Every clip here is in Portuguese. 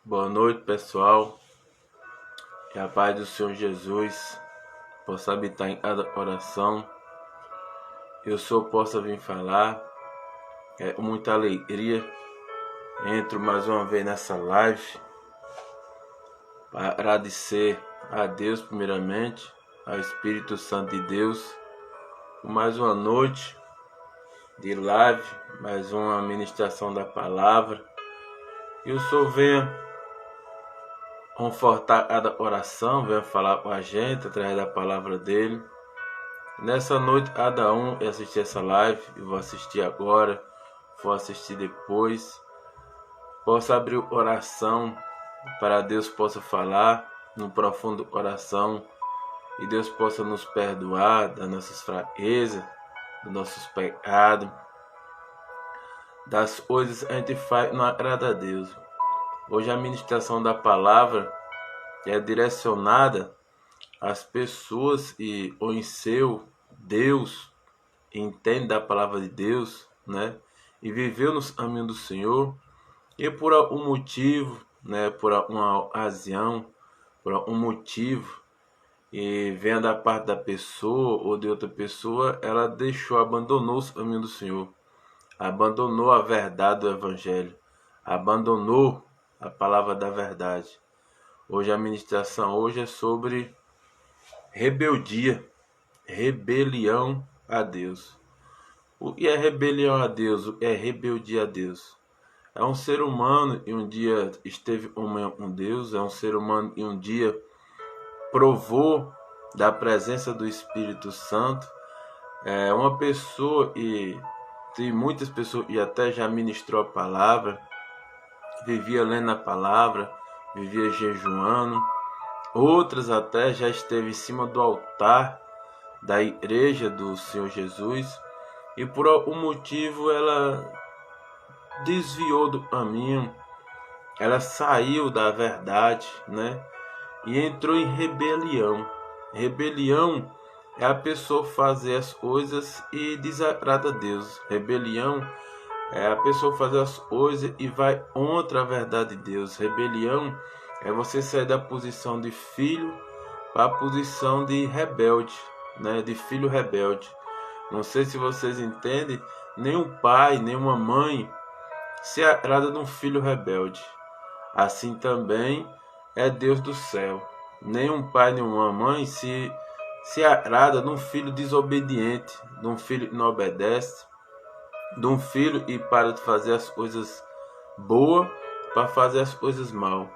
Boa noite, pessoal. Que a paz do Senhor Jesus possa habitar em cada coração. Possa vir falar. É com muita alegria. Entro mais uma vez nessa live para agradecer a Deus primeiramente, ao Espírito Santo de Deus, por mais uma noite de live, mais uma ministração da palavra. E o Senhor venha confortar cada oração, venha falar com a gente através da palavra dele. Nessa noite, cada um vai assistir essa live, eu vou assistir agora, vou assistir depois. Possa abrir o coração para Deus possa falar no profundo coração e Deus possa nos perdoar das nossas fraquezas, dos nossos pecados, das coisas que a gente faz não agrada a Deus. Hoje a ministração da palavra é direcionada às pessoas e ou em seu Deus entende da palavra de Deus, né? E viveu nos caminhos do Senhor e por algum motivo, né? Por uma ocasião, por algum motivo e venha da parte da pessoa ou de outra pessoa, ela abandonou os caminhos do Senhor, abandonou a verdade do Evangelho, abandonou a palavra da verdade. Hoje a ministração hoje é sobre rebeldia, rebelião a Deus. O que é rebelião a Deus? O que é rebeldia a Deus? É um ser humano e um dia esteve com Deus, é um ser humano e um dia provou da presença do Espírito Santo. É uma pessoa e tem muitas pessoas e até já ministrou a palavra, vivia lendo a palavra, vivia jejuando. Outras até já esteve em cima do altar da igreja do Senhor Jesus e por algum motivo ela desviou do caminho, ela saiu da verdade, né? E entrou em rebelião. Rebelião é a pessoa fazer as coisas e desagrada a Deus. Rebelião é a pessoa fazer as coisas e vai contra a verdade de Deus. Rebelião é você sair da posição de filho para a posição de rebelde, né? De filho rebelde. Não sei se vocês entendem, nenhum pai, nenhuma mãe se agrada de um filho rebelde. Assim também é Deus do céu. Nenhum pai, nenhuma mãe se agrada de um filho desobediente, de um filho que não obedece, de um filho e para de fazer as coisas boas para fazer as coisas mal.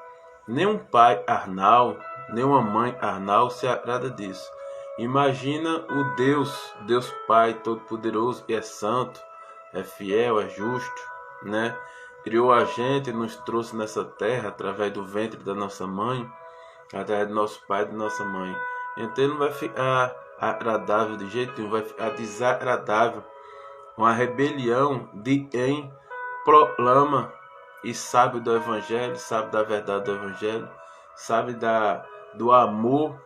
Nenhum pai carnal, nenhuma mãe carnal se agrada disso. Imagina o Deus Pai Todo-Poderoso, que é santo, é fiel, é justo, né? Criou a gente e nos trouxe nessa terra através do ventre da nossa mãe, através do nosso pai e da nossa mãe. Então ele não vai ficar agradável de jeito nenhum, vai ficar desagradável. Uma rebelião de quem proclama e sabe do Evangelho, sabe da verdade do Evangelho, sabe do amor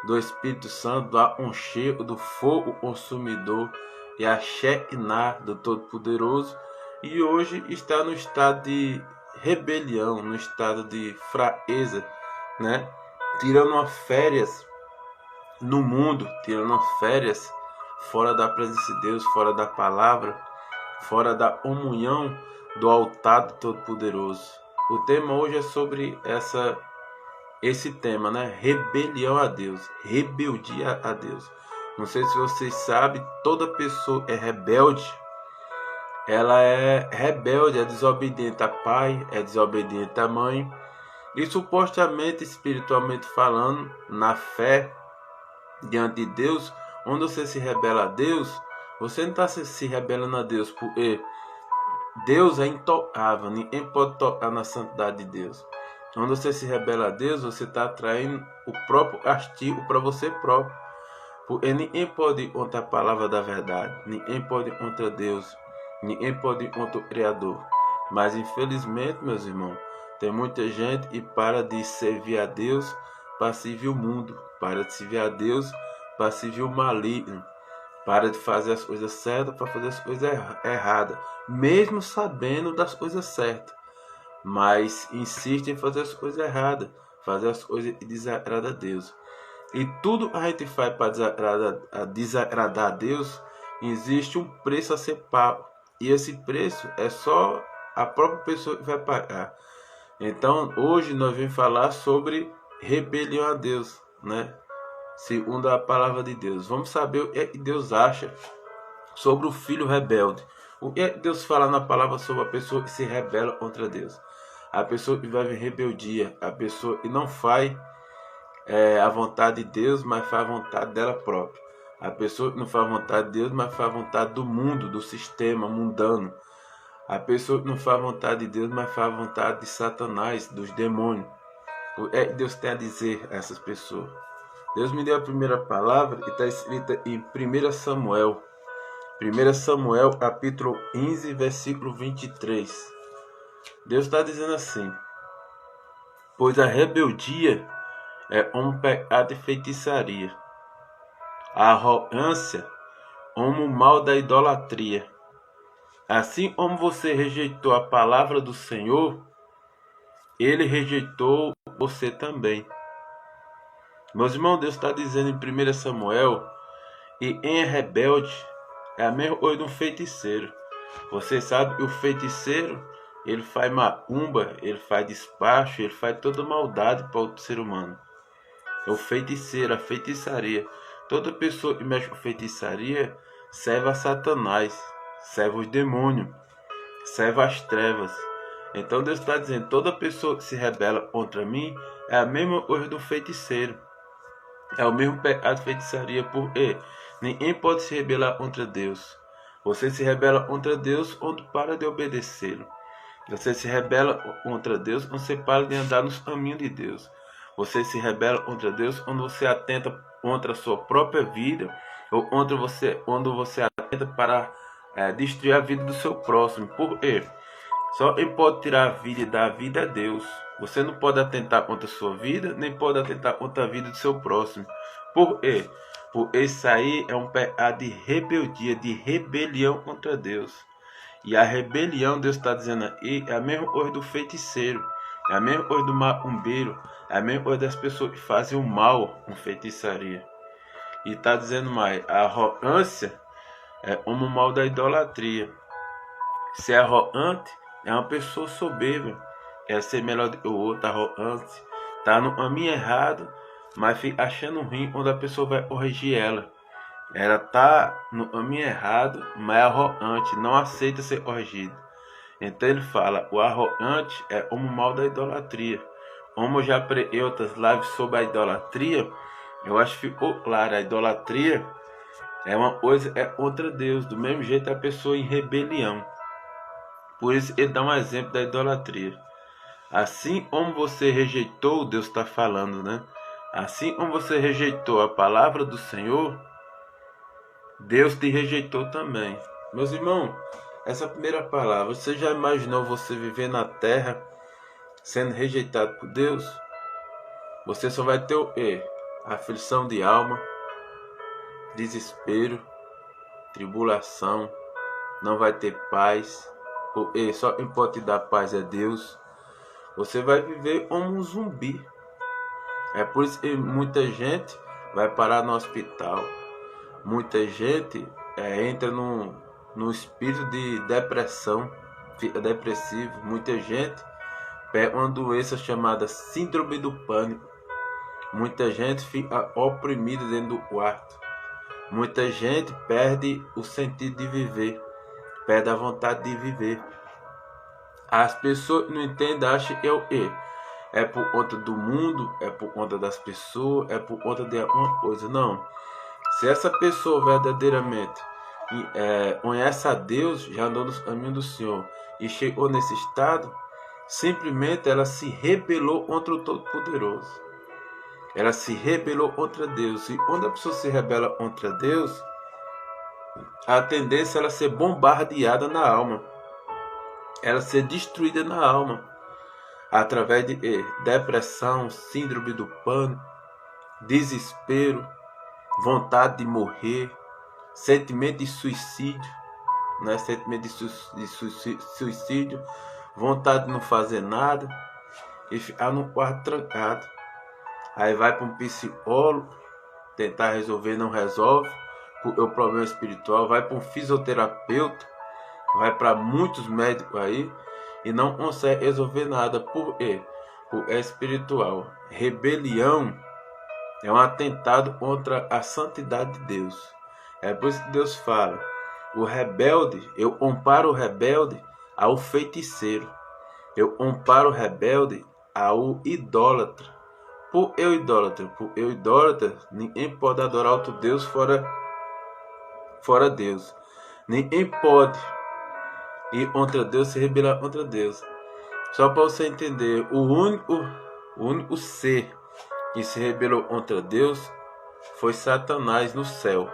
do Espírito Santo, do aconchego, do fogo consumidor e a Shekinah do Todo-Poderoso, e hoje está no estado de rebelião, no estado de fraqueza, né? Tirando uma férias no mundo, tirando uma férias fora da presença de Deus, fora da palavra, fora da comunhão do altar do Todo-Poderoso. O tema hoje é sobre esse tema, né? Rebelião a Deus, rebeldia a Deus. Não sei se vocês sabem, toda pessoa é rebelde. Ela é rebelde, é desobediente a pai, é desobediente à mãe. E supostamente, espiritualmente falando, na fé diante de Deus, onde você se rebela a Deus, você não está se rebelando a Deus, porque Deus é intocável, ninguém pode tocar na santidade de Deus. Quando você se rebela a Deus, você está atraindo o próprio castigo para você próprio. Porque ninguém pode ir contra a palavra da verdade, ninguém pode ir contra Deus, ninguém pode ir contra o Criador. Mas infelizmente, meus irmãos, tem muita gente e para de servir a Deus para servir o mundo, para de servir a Deus para servir o maligno, para de fazer as coisas certas para fazer as coisas erradas, mesmo sabendo das coisas certas. mas insiste em fazer as coisas erradas, fazer as coisas que desagradam a Deus. E tudo a gente faz para desagradar a Deus, existe um preço a ser pago. E esse preço é só a própria pessoa que vai pagar. Então, hoje nós vamos falar sobre rebelião a Deus, né? Segundo a palavra de Deus. Vamos saber o que Deus acha sobre o filho rebelde. O que Deus fala na palavra sobre a pessoa que se rebela contra Deus. A pessoa que vive em rebeldia, a pessoa que não faz a vontade de Deus, mas faz a vontade dela própria. A pessoa que não faz a vontade de Deus, mas faz a vontade do mundo, do sistema mundano. A pessoa que não faz a vontade de Deus, mas faz a vontade de Satanás, dos demônios. O que Deus tem a dizer a essas pessoas? Deus me deu a primeira palavra que está escrita em 1 Samuel. 1 Samuel, capítulo 15, versículo 23. Deus está dizendo assim: pois a rebeldia é um pecado de feitiçaria, a arrogância como o mal da idolatria. Assim como você rejeitou a palavra do Senhor, ele rejeitou você também. Meus irmãos, Deus está dizendo em 1 Samuel, e em rebelde é a mesma coisa de um feiticeiro. Você sabe que o feiticeiro, ele faz macumba, ele faz despacho, ele faz toda maldade para o ser humano. É o feiticeiro, a feitiçaria. Toda pessoa que mexe com feitiçaria serve a Satanás, serve os demônios, serve as trevas. Então Deus está dizendo, toda pessoa que se rebela contra mim é a mesma coisa do feiticeiro. É o mesmo pecado de feitiçaria, porque ninguém pode se rebelar contra Deus. Você se rebela contra Deus quando para de obedecê-lo. Você se rebela contra Deus quando você para de andar nos caminhos de Deus. Você se rebela contra Deus quando você atenta contra a sua própria vida, ou quando você atenta para destruir a vida do seu próximo. Por quê? Só quem pode tirar a vida e dar a vida é Deus. Você não pode atentar contra a sua vida, nem pode atentar contra a vida do seu próximo. Por quê? Porque isso aí é um pecado de rebeldia, de rebelião contra Deus. E a rebelião, Deus está dizendo aí, é a mesma coisa do feiticeiro, é a mesma coisa do macumbeiro, é a mesma coisa das pessoas que fazem o mal com feitiçaria. E está dizendo mais, a arrogância é como o mal da idolatria. Ser arrogante é uma pessoa soberba, quer ser melhor do que o outro, arrogante, está no caminho errado, mas fica achando ruim quando a pessoa vai corrigir ela. Ela está no caminho errado, mas é arrogante, não aceita ser corrigido. Então ele fala, o arrogante é como o mal da idolatria. Como eu já preguei outras lives sobre a idolatria, eu acho que ficou claro, a idolatria é uma coisa, é contra Deus, do mesmo jeito a pessoa em rebelião. Por isso ele dá um exemplo da idolatria. Assim como você rejeitou, Deus está falando, né? Assim como você rejeitou a palavra do Senhor, Deus te rejeitou também. Meus irmãos, essa primeira palavra, você já imaginou você viver na terra sendo rejeitado por Deus? Você só vai ter o quê? Aflição de alma, desespero, tribulação, não vai ter paz. Porque só quem pode te dar paz é Deus. Você vai viver como um zumbi. É por isso que muita gente vai parar no hospital. Muita gente entra num espírito de depressão, fica depressivo. Muita gente pega uma doença chamada síndrome do pânico. Muita gente fica oprimida dentro do quarto. Muita gente perde o sentido de viver, perde a vontade de viver. As pessoas não entendem, acham que é por conta do mundo, é por conta das pessoas, é por conta de alguma coisa. Não. Se essa pessoa verdadeiramente conhece a Deus, já andou nos caminhos do Senhor e chegou nesse estado, simplesmente ela se rebelou contra o Todo-Poderoso. Ela se rebelou contra Deus. E quando a pessoa se rebela contra Deus, a tendência é ela ser bombardeada na alma. Ela ser destruída na alma. Através de depressão, síndrome do pânico, desespero, vontade de morrer, sentimento de suicídio, né? Sentimento de suicídio, vontade de não fazer nada e ficar no quarto trancado. Aí vai para um psicólogo tentar resolver, não resolve o problema espiritual, vai para um fisioterapeuta, vai para muitos médicos aí e não consegue resolver nada. Por quê? Porque é espiritual. Rebelião é um atentado contra a santidade de Deus. É por isso que Deus fala: o rebelde, eu comparo o rebelde ao feiticeiro. Eu comparo o rebelde ao idólatra. Por eu idólatra, ninguém pode adorar outro Deus fora Deus. Ninguém pode ir contra Deus, se rebelar contra Deus. Só para você entender, o único ser que se rebelou contra Deus foi Satanás no céu.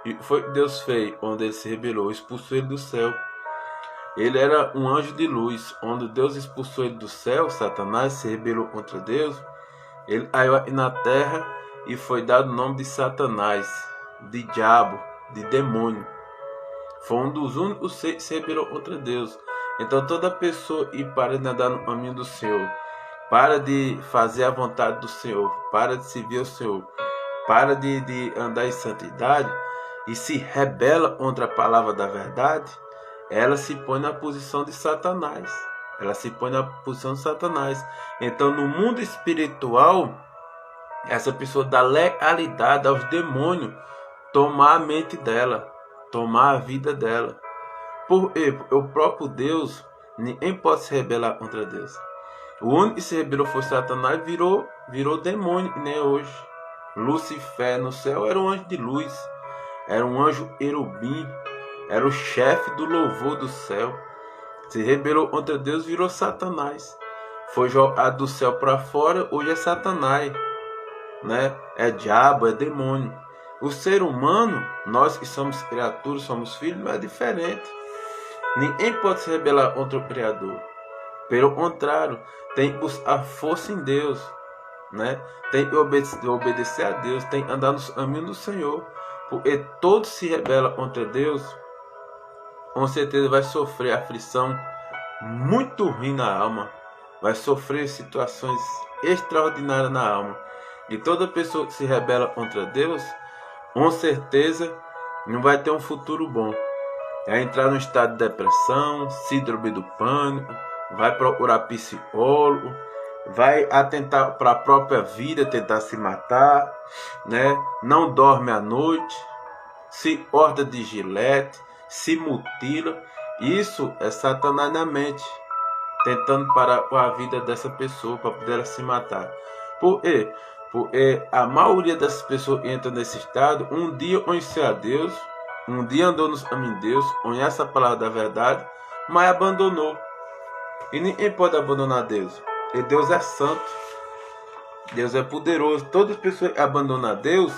E foi o que Deus fez quando ele se rebelou, expulsou ele do céu. Ele era um anjo de luz. Quando Deus expulsou ele do céu, Satanás se rebelou contra Deus. Ele caiu aqui na terra e foi dado o nome de Satanás, de diabo, de demônio. Foi um dos únicos seres que se rebelou contra Deus. Então toda pessoa que para de andar no caminho do Senhor, para de fazer a vontade do Senhor, para de servir ao Senhor, para de andar em santidade e se rebela contra a palavra da verdade, ela se põe na posição de Satanás. Ela se põe na posição de Satanás. Então, no mundo espiritual, essa pessoa dá legalidade aos demônios tomar a mente dela, tomar a vida dela. Porque o próprio Deus, ninguém pode se rebelar contra Deus. O único que se rebelou foi Satanás, virou demônio, né? Hoje, Lucifer no céu era um anjo de luz, era um anjo querubim, era o chefe do louvor do céu. Se rebelou contra Deus, virou Satanás. Foi jogado do céu para fora, hoje é Satanás, né? É diabo, é demônio. O ser humano, nós que somos criaturas, somos filhos, não é diferente. Ninguém pode se rebelar contra o Criador. Pelo contrário, tem que buscar força em Deus, né? Tem que obedecer a Deus, tem que andar nos caminhos do Senhor. Porque todo se rebela contra Deus, com certeza vai sofrer aflição muito ruim na alma, vai sofrer situações extraordinárias na alma. E toda pessoa que se rebela contra Deus, com certeza não vai ter um futuro bom. Vai entrar num estado de depressão, síndrome do pânico, vai procurar psicólogo, vai atentar para a própria vida, tentar se matar, né? Não dorme à noite, se corta de gilete, se mutila. Isso é Satanás na mente, tentando parar com a vida dessa pessoa para poder se matar. Por quê? Porque a maioria dessas pessoas que entram nesse estado, um dia conheceu a Deus, um dia andou nos caminhos de Deus, conhece a palavra da verdade, mas abandonou. E ninguém pode abandonar Deus, porque Deus é santo, Deus é poderoso. Todas as pessoas que abandonam Deus,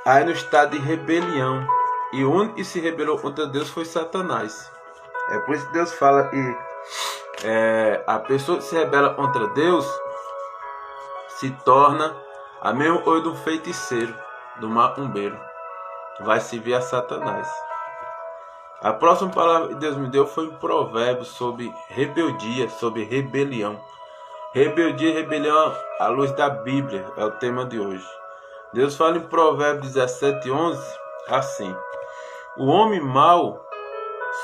aí no estado de rebelião. E o único que se rebelou contra Deus foi Satanás. É por isso que Deus fala que a pessoa que se rebela contra Deus se torna a mesma coisa do feiticeiro, do macumbeiro. Vai servir a Satanás. A próxima palavra que Deus me deu foi um provérbio sobre rebeldia, sobre rebelião. Rebeldia e rebelião à luz da Bíblia é o tema de hoje. Deus fala em Provérbio 17:11 assim: o homem mau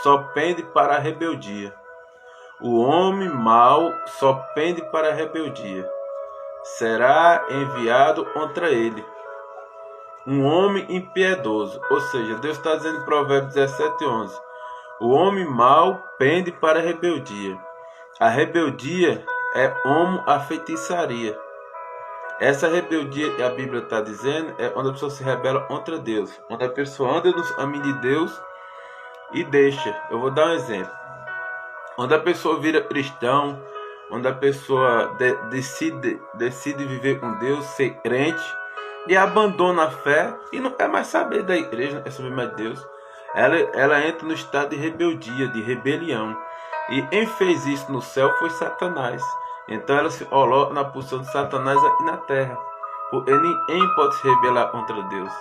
só pende para a rebeldia. O homem mau só pende para a rebeldia. Será enviado contra ele um homem impiedoso. Ou seja, Deus está dizendo em Provérbio 17:11: o homem mau pende para a rebeldia. A rebeldia é como a feitiçaria. Essa rebeldia que a Bíblia está dizendo é quando a pessoa se rebela contra Deus, quando a pessoa anda nos caminhos de Deus e deixa. Eu vou dar um exemplo. Quando a pessoa vira cristão, quando a pessoa decide viver com Deus, ser crente, e abandona a fé e não quer mais saber da igreja, não quer saber mais de Deus, ela entra no estado de rebeldia, de rebelião. E quem fez isso no céu foi Satanás. Então ela se coloca na posição de Satanás aqui na terra. Porque ninguém pode se rebelar contra Deus.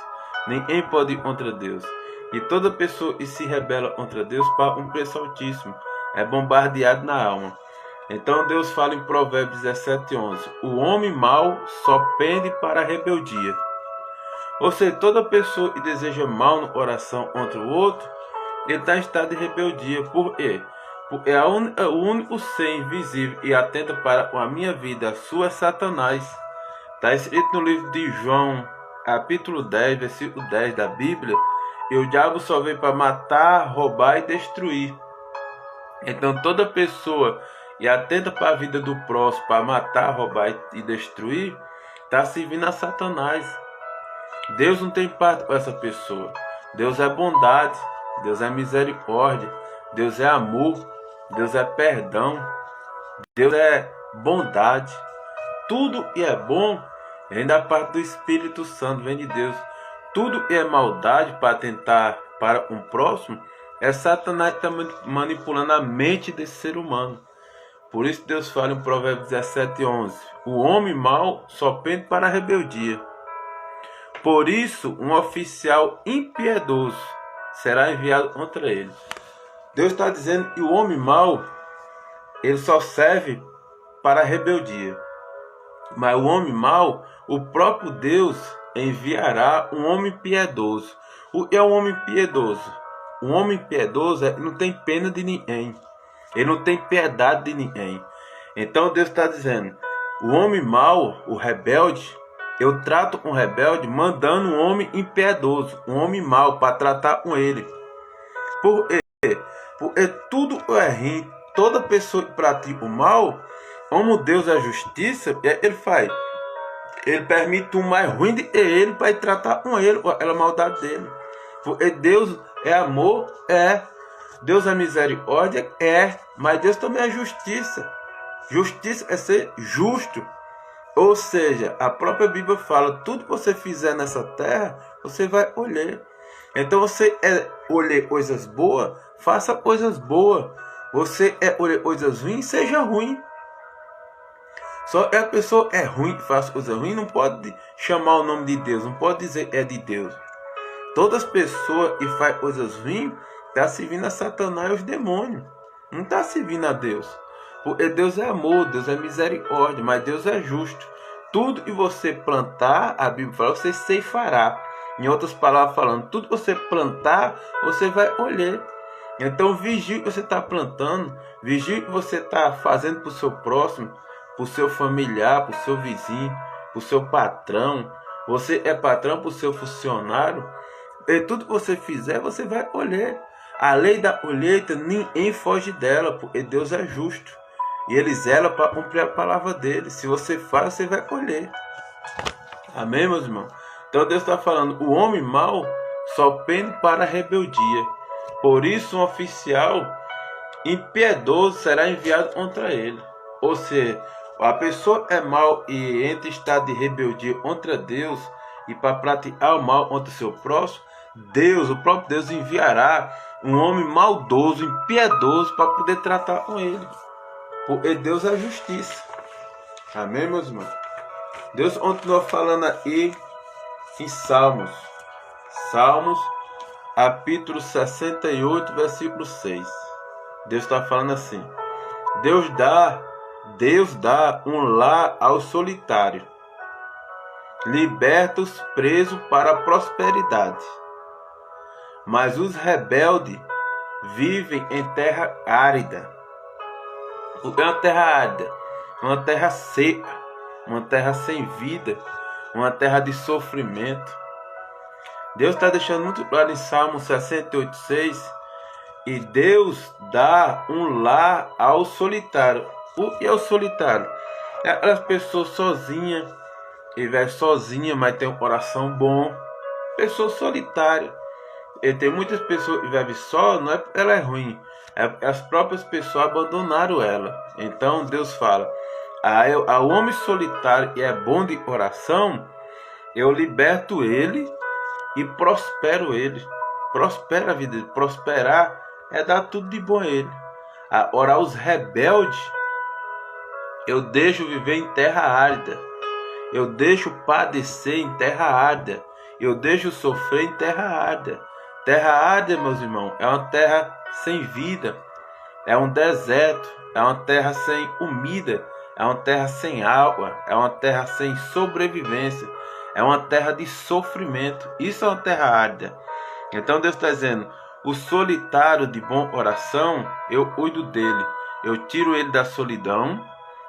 Ninguém pode ir contra Deus. E toda pessoa que se rebela contra Deus paga um preço altíssimo. é bombardeado na alma. Então Deus fala em Provérbios 17:11: o homem mau só pende para a rebeldia. Ou seja, toda pessoa que deseja mal no coração contra o outro, ele está em estado de rebeldia. Por quê? Porque o único ser invisível e atenta para a minha vida, a sua é Satanás. Está escrito no livro de João, capítulo 10, versículo 10 da Bíblia: e o diabo só veio para matar, roubar e destruir. Então toda pessoa e atenta para a vida do próximo, para matar, roubar e destruir, está servindo a Satanás. Deus não tem parte com essa pessoa. Deus é bondade, Deus é misericórdia, Deus é amor, Deus é perdão, Deus é bondade. Tudo que é bom vem da parte do Espírito Santo, vem de Deus. Tudo que é maldade para tentar para um próximo, é Satanás que está manipulando a mente desse ser humano. Por isso Deus fala em Provérbios 17:11: o homem mau só pende para a rebeldia. Por isso um oficial impiedoso será enviado contra ele. Deus está dizendo que o homem mau, ele só serve para a rebeldia. Mas o homem mau, o próprio Deus enviará um homem piedoso. O que é um homem piedoso? Um homem piedoso não tem pena de ninguém. Ele não tem piedade de ninguém. Então Deus está dizendo: o homem mau, o rebelde, eu trato um rebelde mandando um homem impiedoso, um homem mau, para tratar com ele. Por quê? Porque tudo é ruim. Toda pessoa que pratica o mal, como Deus é justiça, ele faz. Ele permite o mais ruim de ele para ir tratar com ele, com aquela maldade dele. Porque Deus é amor, é. Deus é misericórdia, é. Mas Deus também é justiça. Justiça é ser justo. Ou seja, a própria Bíblia fala: tudo que você fizer nessa terra, você vai colher. Então você colher coisas boas, faça coisas boas. Você colher coisas ruins, seja ruim. Só que a pessoa é ruim, faz coisa ruim, não pode chamar o nome de Deus, não pode dizer é de Deus. Todas as pessoas que fazem coisas ruins, estão servindo a Satanás e os demônios. Não está servindo a Deus. Porque Deus é amor, Deus é misericórdia, mas Deus é justo. Tudo que você plantar, a Bíblia fala, você ceifará. Em outras palavras falando, tudo que você plantar, você vai colher. Então vigie o que você está plantando, vigie o que você está fazendo para o seu próximo, para o seu familiar, para o seu vizinho, para o seu patrão. Você é patrão para o seu funcionário. E tudo que você fizer, você vai colher. A lei da colheita, ninguém foge dela, porque Deus é justo. E Ele zela para cumprir a palavra dele. Se você faz, você vai colher. Amém, meus irmãos? Então Deus está falando: o homem mau só pende para a rebeldia. Por isso um oficial impiedoso será enviado contra ele. Ou seja, a pessoa é mau e entra em estado de rebeldia contra Deus, e para praticar o mal contra o seu próximo, Deus, o próprio Deus, enviará um homem maldoso, impiedoso, para poder tratar com ele. Porque Deus é justiça. Amém, meus irmãos? Deus continua falando aí em Salmos. Salmos, capítulo 68, versículo 6. Deus está falando assim: Deus dá um lar ao solitário, liberta os presos para a prosperidade. Mas os rebeldes vivem em terra árida. O que é uma terra árida? Uma terra seca, uma terra sem vida, uma terra de sofrimento. Deus está deixando muito claro em Salmo 68:6. E Deus dá um lar ao solitário. O que é o solitário? É aquelas pessoas sozinhas, que vive sozinha, mas tem um coração bom. Pessoa solitária. E tem muitas pessoas que vivem só, não é porque ela é ruim, é porque as próprias pessoas abandonaram ela. Então Deus fala: ao homem solitário que é bom de coração, eu liberto ele e prospero ele. Prospera a vida dele. Prosperar é dar tudo de bom a ele. Agora, os rebeldes, eu deixo viver em terra árida. Eu deixo padecer em terra árida. Eu deixo sofrer em terra árida. Terra árida, meus irmãos, é uma terra sem vida. é um deserto, é uma terra sem comida, é uma terra sem água, é uma terra sem sobrevivência, é uma terra de sofrimento. Isso é uma terra árida. Então Deus está dizendo: o solitário de bom coração, eu cuido dele, eu tiro ele da solidão,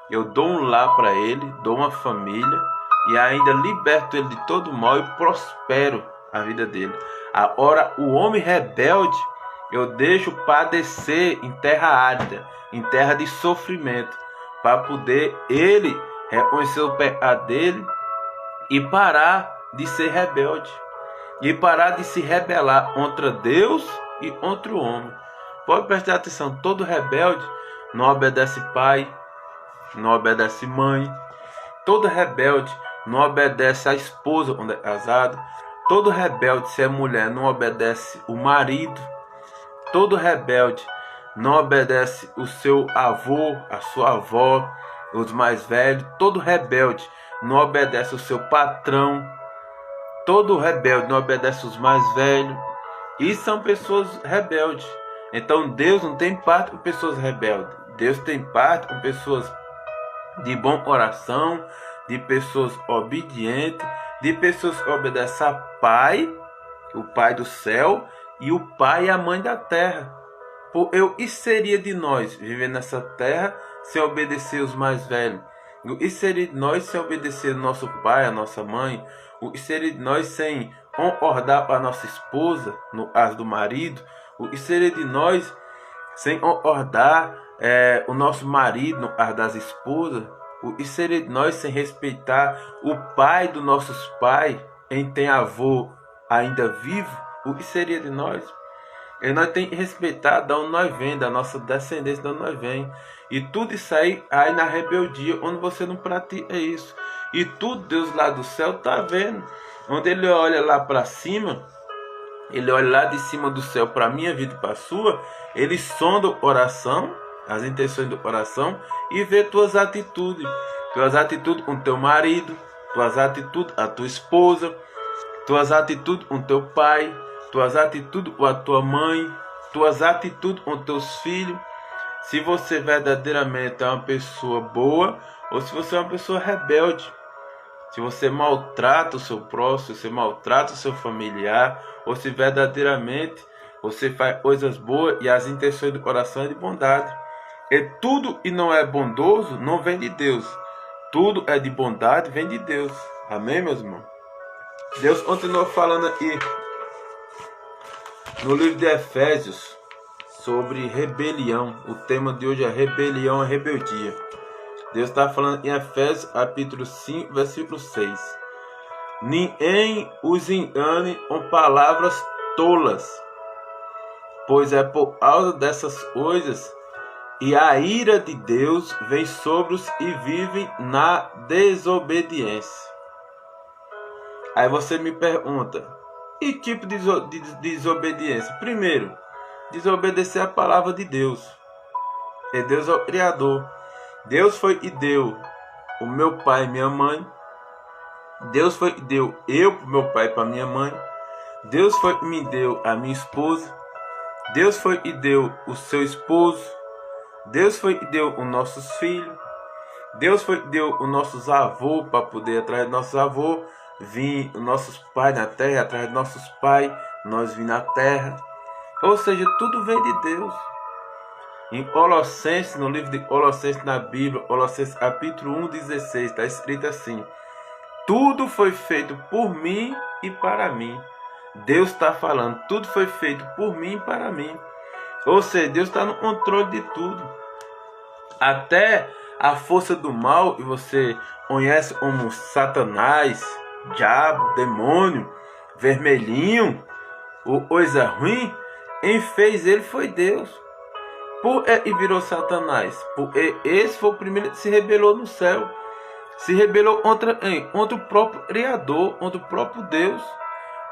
eu dou um lar para ele, dou uma família e ainda liberto ele de todo mal e prospero a vida dele. Agora, o homem rebelde, eu deixo padecer em terra árida, em terra de sofrimento, para poder ele reconhecer o pecado dele e parar de ser rebelde, e parar de se rebelar contra Deus e contra o homem. Pode prestar atenção: todo rebelde não obedece pai, não obedece mãe. Todo rebelde não obedece a esposa quando é casado. Todo rebelde, se é mulher, não obedece o marido. Todo rebelde não obedece o seu avô, a sua avó, os mais velhos. Todo rebelde não obedece o seu patrão. Todo rebelde não obedece os mais velhos. E são pessoas rebeldes. Então Deus não tem parte com pessoas rebeldes. Deus tem parte com pessoas de bom coração, de pessoas obedientes, de pessoas que obedecem a Pai, o Pai do céu, e o Pai e a Mãe da terra. O que seria de nós viver nessa terra sem obedecer os mais velhos? O que seria de nós sem obedecer nosso pai, a nossa mãe? O que seria de nós sem concordar com a nossa esposa, no caso do marido? O que seria de nós sem concordar o nosso marido, no caso das esposas? O que seria de nós sem respeitar o pai dos nossos pais, quem tem avô ainda vivo? O que seria de nós? E nós temos que respeitar de onde nós vem, da nossa descendência, de onde nós vem. E tudo isso aí na rebeldia, onde você não pratica isso. E tudo Deus lá do céu está vendo. Onde Ele olha lá para cima, Ele olha lá de cima do céu para a minha vida e para a sua. Ele sonda o coração, as intenções do coração, e vê tuas atitudes. Tuas atitudes com teu marido, tuas atitudes com a tua esposa, tuas atitudes com teu pai, tuas atitudes com a tua mãe, tuas atitudes com teus filhos. Se você verdadeiramente é uma pessoa boa ou se você é uma pessoa rebelde. Se você maltrata o seu próximo, se você maltrata o seu familiar, ou se verdadeiramente você faz coisas boas e as intenções do coração é de bondade. E tudo que não é bondoso não vem de Deus. Tudo é de bondade, vem de Deus. Amém, meus irmãos? Deus continua falando aqui no livro de Efésios sobre rebelião. O tema de hoje é rebelião e rebeldia. Deus está falando em Efésios capítulo 5, versículo 6. Ninguém os engane com palavras tolas, pois é por causa dessas coisas e a ira de Deus vem sobre os que vivem na desobediência. Aí você me pergunta: que tipo de desobediência? Primeiro, desobedecer a palavra de Deus. E Deus é o Criador. Deus foi e deu o meu pai e minha mãe. Deus foi e deu eu para o meu pai e para minha mãe. Deus foi e me deu a minha esposa. Deus foi e deu o seu esposo. Deus foi e deu os nossos filhos. Deus foi e deu os nossos avós, para poder atrás dos nossos avós vir os nossos pais na terra, atrás dos nossos pais nós vim na terra. Ou seja, tudo vem de Deus. Em Colossenses, no livro de Colossenses na Bíblia, Colossenses capítulo 1:16, está escrito assim: tudo foi feito por mim e para mim. Deus está falando, tudo foi feito por mim e para mim. Ou seja, Deus está no controle de tudo. Até a força do mal, e você conhece como Satanás, diabo, demônio, vermelhinho, ou coisa ruim, quem fez ele foi Deus. E virou Satanás, porque esse foi o primeiro que se rebelou no céu. Se rebelou contra o próprio Criador, contra o próprio Deus.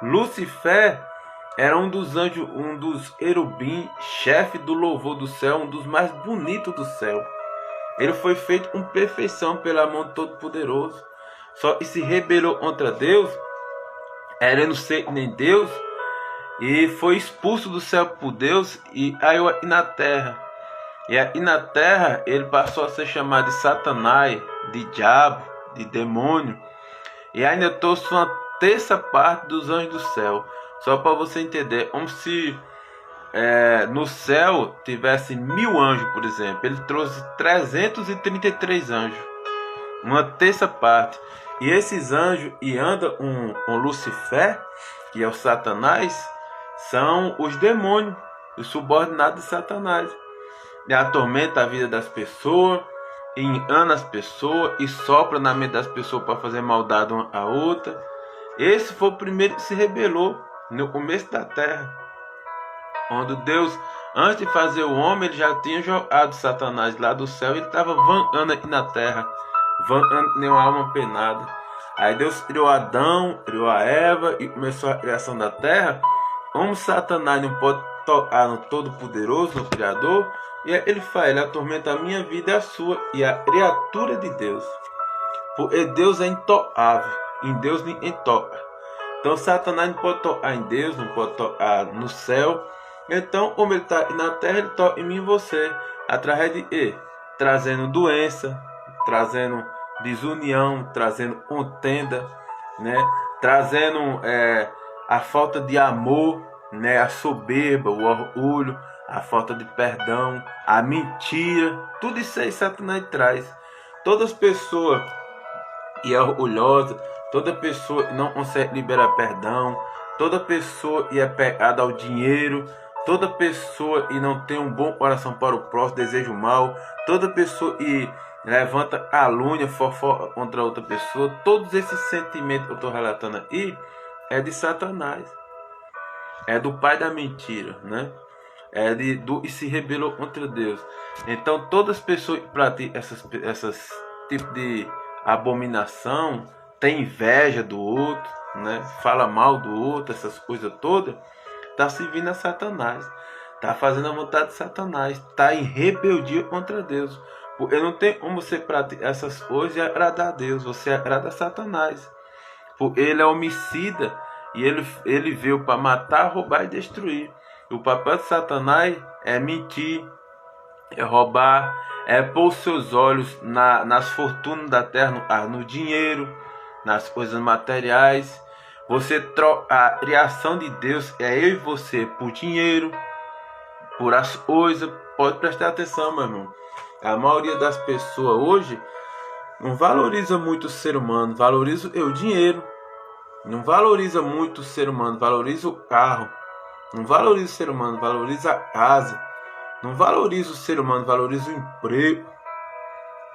Lucifer era um dos anjos, um dos querubins, chefe do louvor do céu, um dos mais bonitos do céu. Ele foi feito com perfeição pela mão do Todo-Poderoso. Só que se rebelou contra Deus, querendo ser nem Deus, e foi expulso do céu por Deus e caiu aqui na terra. E aí na terra ele passou a ser chamado de Satanás, de diabo, de demônio. E ainda trouxe uma terça parte dos anjos do céu. Só para você entender, como se no céu tivesse 1000 anjos, por exemplo. Ele trouxe 333 anjos, uma terça parte. E esses anjos, e anda um Lucifer, que é o Satanás, são os demônios, os subordinados de Satanás. E atormenta a vida das pessoas, engana as pessoas e sopra na mente das pessoas para fazer maldade uma a outra. Esse foi o primeiro que se rebelou no começo da terra, onde Deus, antes de fazer o homem, ele já tinha jogado Satanás lá do céu e ele estava vagando aqui na terra, vagando nem uma alma penada. Aí Deus criou Adão, criou a Eva e começou a criação da terra. Como Satanás não pode tocar no Todo-Poderoso, no Criador, e ele faz, ele atormenta a minha vida e a sua, e a criatura de Deus. Porque Deus é intocável, em Deus ninguém toca. Então Satanás não pode tocar em Deus, não pode tocar no céu. Então, como ele está na terra, ele toca em mim e você, através de trazendo doença, trazendo desunião, trazendo contenda, né? Trazendo a falta de amor, né? A soberba, o orgulho, a falta de perdão, a mentira, tudo isso aí Satanás traz. Todas as pessoas que é orgulhosa, toda pessoa que não consegue liberar perdão, toda pessoa que é pegada ao dinheiro, toda pessoa que não tem um bom coração para o próximo, deseja o mal, toda pessoa que levanta calúnia, fofoca contra outra pessoa, todos esses sentimentos que eu estou relatando aqui é de Satanás, é do pai da mentira, né? E se rebelou contra Deus. Então todas as pessoas que praticam essas tipos de abominação, tem inveja do outro, né? Fala mal do outro, essas coisas todas, está servindo a Satanás, está fazendo a vontade de Satanás, está em rebeldia contra Deus. Porque não tem como você praticar essas coisas e agradar a Deus, você agrada a Satanás. Porque ele é homicida e ele veio para matar, roubar e destruir. O papel de Satanás é mentir, é roubar, é pôr seus olhos nas fortunas da terra, no dinheiro, nas coisas materiais. Você troca a criação de Deus, é eu e você, por dinheiro, por as coisas. Pode prestar atenção, meu irmão. A maioria das pessoas hoje não valoriza muito o ser humano, valoriza o dinheiro. Não valoriza muito o ser humano, valoriza o carro. Não valoriza o ser humano, valoriza a casa. Não valoriza o ser humano, valoriza o emprego.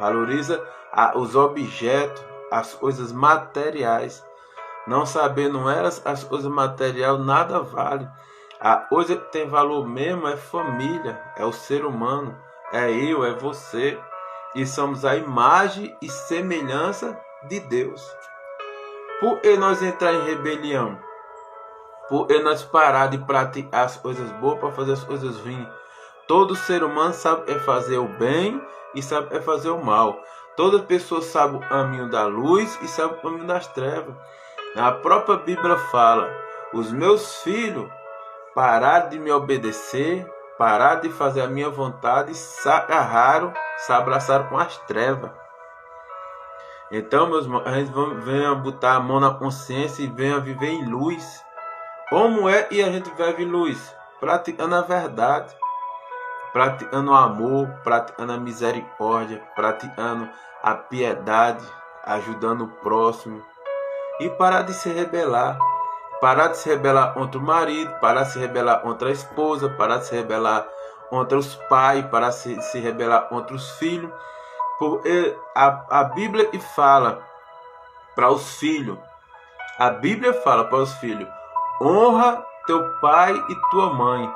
Valoriza os objetos, as coisas materiais. Não sabendo elas, as coisas materiais nada vale. A coisa que tem valor mesmo é família, é o ser humano, é eu, é você. E somos a imagem e semelhança de Deus. Por que nós entrar em rebelião? Por que nós parar de praticar as coisas boas para fazer as coisas ruins? Todo ser humano sabe fazer o bem e sabe fazer o mal. Toda pessoa sabe o caminho da luz e sabe o caminho das trevas. A própria Bíblia fala: os meus filhos pararam de me obedecer, pararam de fazer a minha vontade, se agarraram, se abraçaram com as trevas. Então, meus irmãos, a gente venha botar a mão na consciência e venha viver em luz. Como é que a gente vive em luz? Praticando a verdade, praticando o amor, praticando a misericórdia, praticando a piedade, ajudando o próximo. E parar de se rebelar. Parar de se rebelar contra o marido, parar de se rebelar contra a esposa, parar de se rebelar contra os pais, parar de se rebelar contra os filhos. Porque a Bíblia fala para os filhos, a Bíblia fala para os filhos: honra teu pai e tua mãe,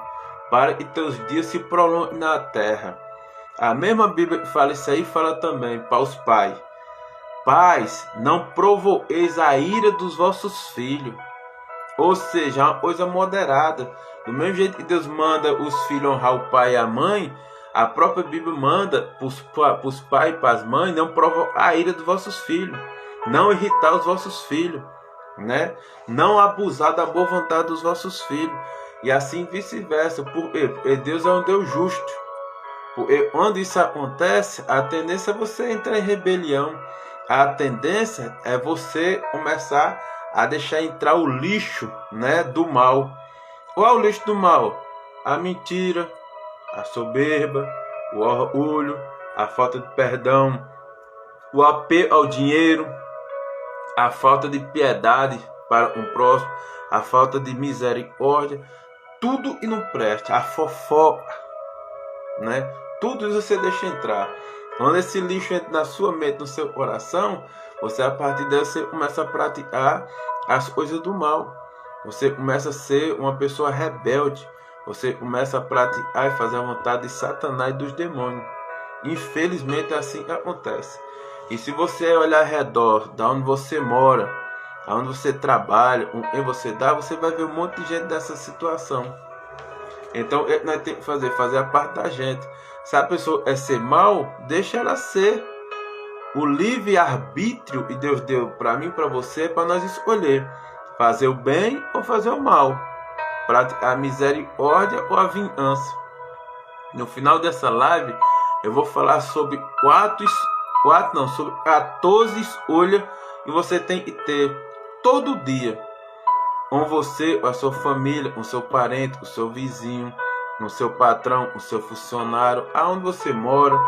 para que teus dias se prolonguem na terra. A mesma Bíblia que fala isso aí, fala também para os pais: pais, não provoqueis a ira dos vossos filhos. Ou seja, uma coisa moderada. Do mesmo jeito que Deus manda os filhos honrar o pai e a mãe, a própria Bíblia manda para os pais e para as mães não provocar a ira dos vossos filhos, não irritar os vossos filhos, né? Não abusar da boa vontade dos vossos filhos. E assim vice-versa. Porque Deus é um Deus justo. Porque quando isso acontece, a tendência é você entrar em rebelião. A tendência é você começar a deixar entrar o lixo, né, do mal. Qual é o lixo do mal? A mentira, a soberba, o orgulho, a falta de perdão, o apego ao dinheiro, a falta de piedade para um próximo, a falta de misericórdia, tudo e não presta, a fofoca, né? Tudo isso você deixa entrar. Quando esse lixo entra na sua mente, no seu coração, você a partir daí você começa a praticar as coisas do mal. Você começa a ser uma pessoa rebelde. Você começa a praticar e fazer a vontade de Satanás e dos demônios. Infelizmente é assim que acontece. E se você olhar ao redor, da onde você mora, aonde você trabalha, com quem você dá, você vai ver um monte de gente dessa situação. Então o que nós temos que fazer a parte da gente. Se a pessoa é ser mal, deixa ela ser. O livre-arbítrio que Deus deu para mim e para você, para nós escolher fazer o bem ou fazer o mal, praticar a misericórdia ou a vingança. No final dessa live, eu vou falar sobre 14 escolhas que você tem que ter todo dia, com você, com a sua família, com o seu parente, com o seu vizinho, com o seu patrão, com o seu funcionário, aonde você mora,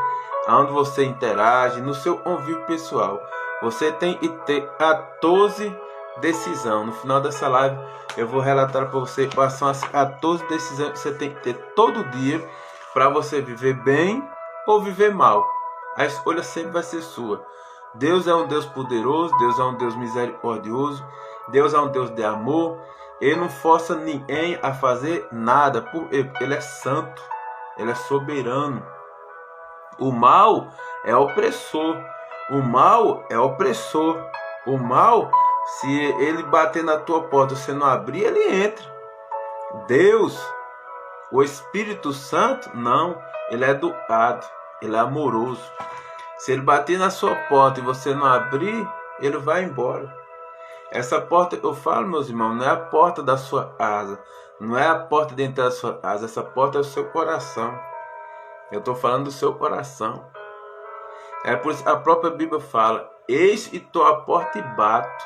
aonde você interage, no seu convívio pessoal. Você tem que ter 14 decisões. No final dessa live, eu vou relatar para você quais são as 14 decisões que você tem que ter todo dia para você viver bem ou viver mal. A escolha sempre vai ser sua. Deus é um Deus poderoso, Deus é um Deus misericordioso, Deus é um Deus de amor. Ele não força ninguém a fazer nada, porque Ele é santo, Ele é soberano. O mal é opressor. O mal é opressor. O mal, se ele bater na tua porta e você não abrir, ele entra. Deus, o Espírito Santo, não. Ele é educado, ele é amoroso. Se ele bater na sua porta e você não abrir, ele vai embora. Essa porta que eu falo, meus irmãos, não é a porta da sua casa. Não é a porta de entrar da sua casa. Essa porta é o seu coração. Eu estou falando do seu coração. É por isso que a própria Bíblia fala: eis que estou à porta e bato.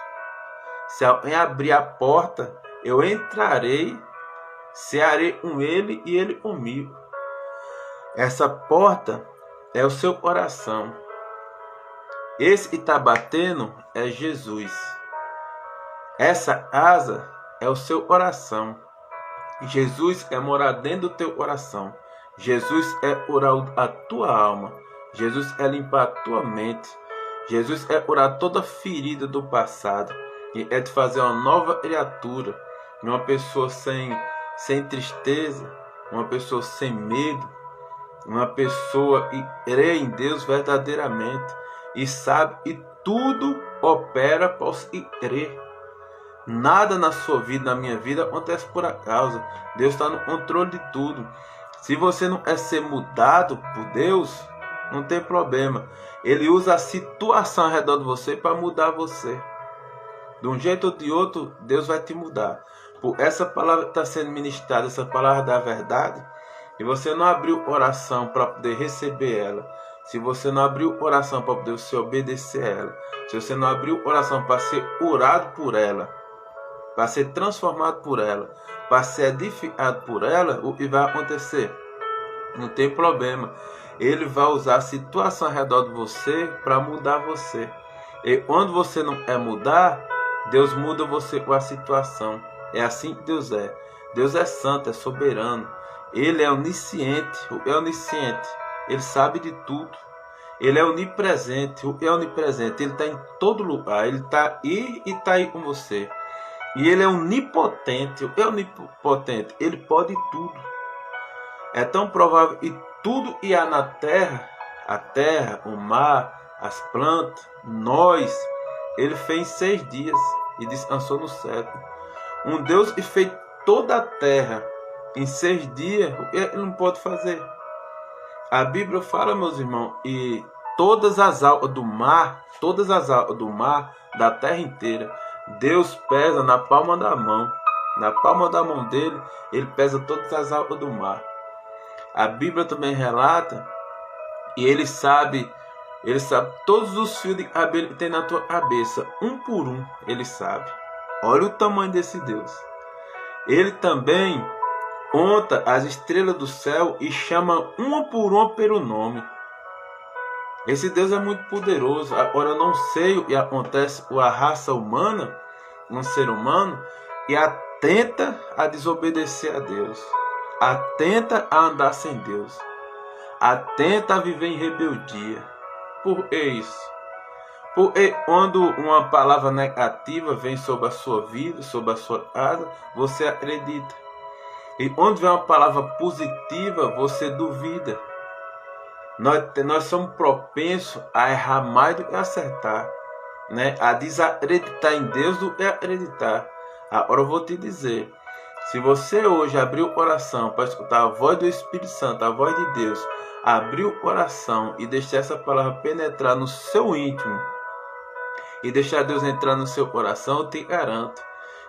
Se alguém abrir a porta, eu entrarei, cearei com ele e ele comigo. Essa porta é o seu coração. Esse que está batendo é Jesus. Essa casa é o seu coração. Jesus quer morar dentro do teu coração. Jesus é curar a tua alma. Jesus é limpar a tua mente. Jesus é curar toda ferida do passado. E é te fazer uma nova criatura. Uma pessoa sem tristeza. Uma pessoa sem medo. Uma pessoa que crê em Deus verdadeiramente. E sabe que tudo opera para os que crê. Nada na sua vida, na minha vida, acontece por acaso. Deus está no controle de tudo. Se você não quer ser mudado por Deus, não tem problema. Ele usa a situação ao redor de você para mudar você. De um jeito ou de outro, Deus vai te mudar. Por essa palavra que está sendo ministrada, essa palavra da verdade, e você não abriu o coração para poder receber ela, se você não abriu o coração para poder se obedecer a ela, se você não abriu o coração para ser curado por ela, para ser transformado por ela, para ser edificado por ela, o que vai acontecer? Não tem problema. Ele vai usar a situação ao redor de você para mudar você. E quando você não quer mudar, Deus muda você com a situação. É assim que Deus é. Deus é santo, é soberano. Ele é onisciente. O que é onisciente? Ele sabe de tudo. Ele é onipresente. O que é onipresente? Ele está em todo lugar. Ele está aí e está aí com você. E ele é onipotente. O que é onipotente? Ele pode tudo. É tão provável que tudo que há na terra, a terra, o mar, as plantas, nós, ele fez em 6 dias e descansou no 7º. Um Deus que fez toda a terra em 6 dias, o que ele não pode fazer? A Bíblia fala, meus irmãos, e todas as águas do mar, da terra inteira, Deus pesa na palma da mão. Na palma da mão dele, ele pesa todas as águas do mar. A Bíblia também relata E Ele sabe todos os fios de cabelo que tem na tua cabeça, um por um, Ele sabe. Olha o tamanho desse Deus. Ele também conta as estrelas do céu e chama uma por uma pelo nome. Esse Deus é muito poderoso. Agora eu não sei o que acontece com a raça humana, um ser humano, e atenta a desobedecer a Deus, atenta a andar sem Deus, atenta a viver em rebeldia. Por que isso? Porque quando uma palavra negativa vem sobre a sua vida, sobre a sua casa, você acredita. E quando vem uma palavra positiva, você duvida. Nós somos propensos a errar mais do que acertar, né? A desacreditar em Deus do que acreditar. Agora eu vou te dizer, se você hoje abrir o coração para escutar a voz do Espírito Santo, a voz de Deus, abrir o coração e deixar essa palavra penetrar no seu íntimo, e deixar Deus entrar no seu coração, eu te garanto,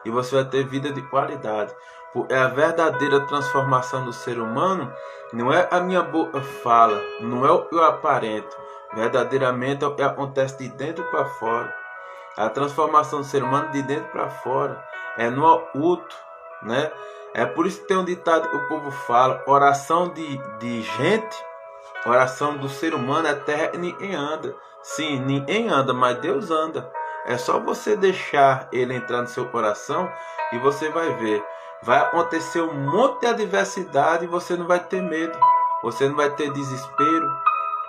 e você vai ter vida de qualidade. Porque a verdadeira transformação do ser humano não é a minha boca fala, não é o que eu aparento, verdadeiramente é o que acontece de dentro para fora. A transformação do ser humano de dentro para fora é no oculto, né? É por isso que tem um ditado que o povo fala: oração de gente, oração do ser humano é terra e ninguém anda. Sim, ninguém anda, mas Deus anda. É só você deixar Ele entrar no seu coração e você vai ver. Vai acontecer um monte de adversidade e você não vai ter medo. Você não vai ter desespero.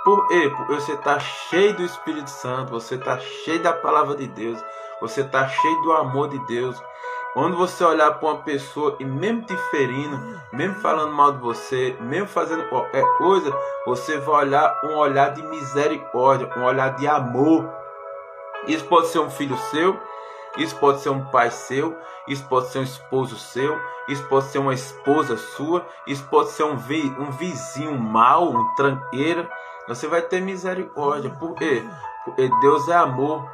Por quê? Porque você está cheio do Espírito Santo. Você está cheio da palavra de Deus. Você está cheio do amor de Deus. Quando você olhar para uma pessoa e mesmo te ferindo, mesmo falando mal de você, mesmo fazendo qualquer coisa, você vai olhar um olhar de misericórdia, um olhar de amor. Isso pode ser um filho seu, isso pode ser um pai seu, isso pode ser um esposo seu, isso pode ser uma esposa sua, isso pode ser um vizinho mau, um tranqueira. Você vai ter misericórdia. Por quê? Porque Deus é amor.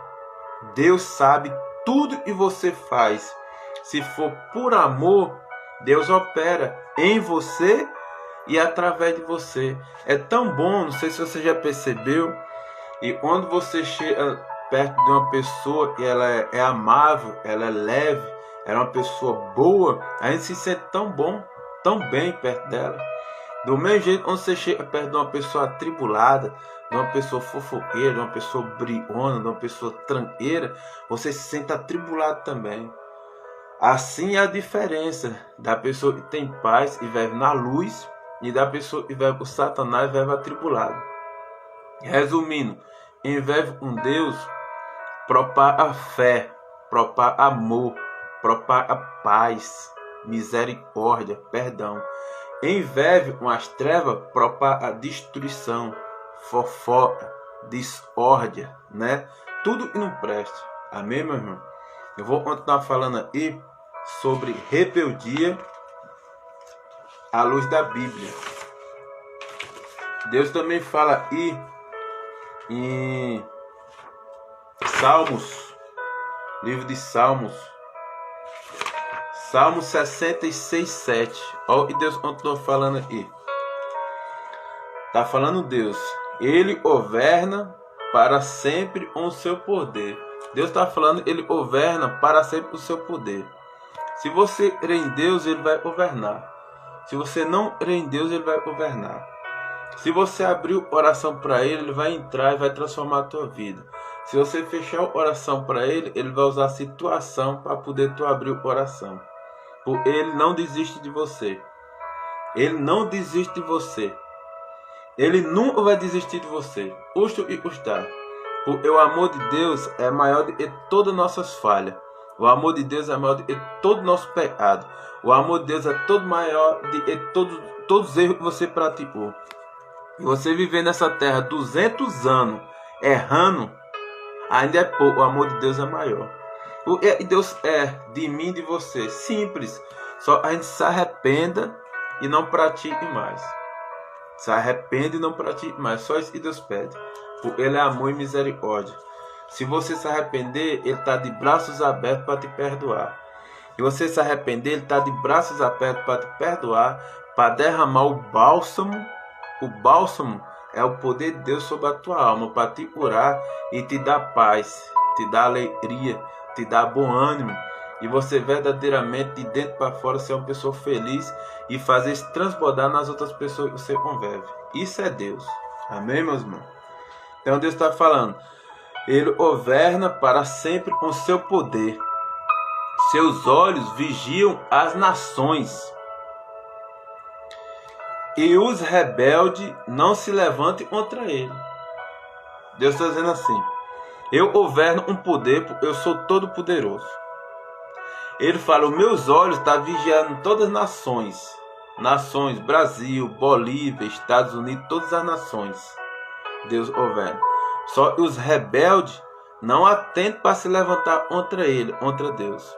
Deus sabe tudo que você faz. Se for por amor, Deus opera em você e através de você. É tão bom, não sei se você já percebeu, e quando você chega perto de uma pessoa que ela é amável, ela é leve, ela é uma pessoa boa, a gente se sente tão bom, tão bem perto dela. Do mesmo jeito, quando você chega perto de uma pessoa atribulada, de uma pessoa fofoqueira, de uma pessoa brigona, de uma pessoa tranqueira, você se sente atribulado também. Assim é a diferença da pessoa que tem paz e vive na luz e da pessoa que vive com Satanás e vive atribulado. Resumindo, quem vive com Deus propaga fé, propaga amor, propaga paz, misericórdia, perdão. Quem vive com as trevas propaga destruição, fofoca, discórdia, né? Tudo que não presta. Amém, meu irmão? Eu vou continuar falando aqui sobre rebeldia à luz da Bíblia. Deus também fala aqui em Salmos, livro de Salmos, Salmo 66:7. Olha o que Deus continua falando aqui. Está falando Deus. Ele governa para sempre com o seu poder. Deus está falando, Ele governa para sempre com o seu poder. Se você crê em Deus, Ele vai governar. Se você não crê em Deus, Ele vai governar. Se você abrir o coração para Ele, Ele vai entrar e vai transformar a tua vida. Se você fechar o coração para Ele, Ele vai usar a situação para poder tu abrir o coração. Porque Ele não desiste de você. Ele não desiste de você. Ele nunca vai desistir de você. Custe o que custar. Porque o amor de Deus é maior do que todas as nossas falhas. O amor de Deus é maior do que todo o nosso pecado. O amor de Deus é todo maior do que todos os erros que você praticou. E você viver nessa terra 200 anos errando, ainda é pouco. O amor de Deus é maior. O que Deus é de mim e de você? Simples. Só a gente se arrependa e não pratique mais. Se arrepende e não pratique mais. Só isso que Deus pede. Porque Ele é amor e misericórdia. Se você se arrepender, Ele está de braços abertos para te perdoar. Se você se arrepender, Ele está de braços abertos para te perdoar, para derramar o bálsamo é o poder de Deus sobre a tua alma para te curar e te dar paz, te dar alegria, te dar bom ânimo. E você verdadeiramente, de dentro para fora, ser uma pessoa feliz e fazer isso transbordar nas outras pessoas que você convive. Isso é Deus. Amém, meus irmãos? Então Deus está falando. Ele governa para sempre com seu poder. Seus olhos vigiam as nações. E os rebeldes não se levantem contra ele. Deus está dizendo assim. Eu governo um poder, eu sou todo poderoso. Ele fala, os meus olhos estão vigiando todas as nações. Nações, Brasil, Bolívia, Estados Unidos, todas as nações. Deus governa. Só os rebeldes não atentam para se levantar contra ele, contra Deus.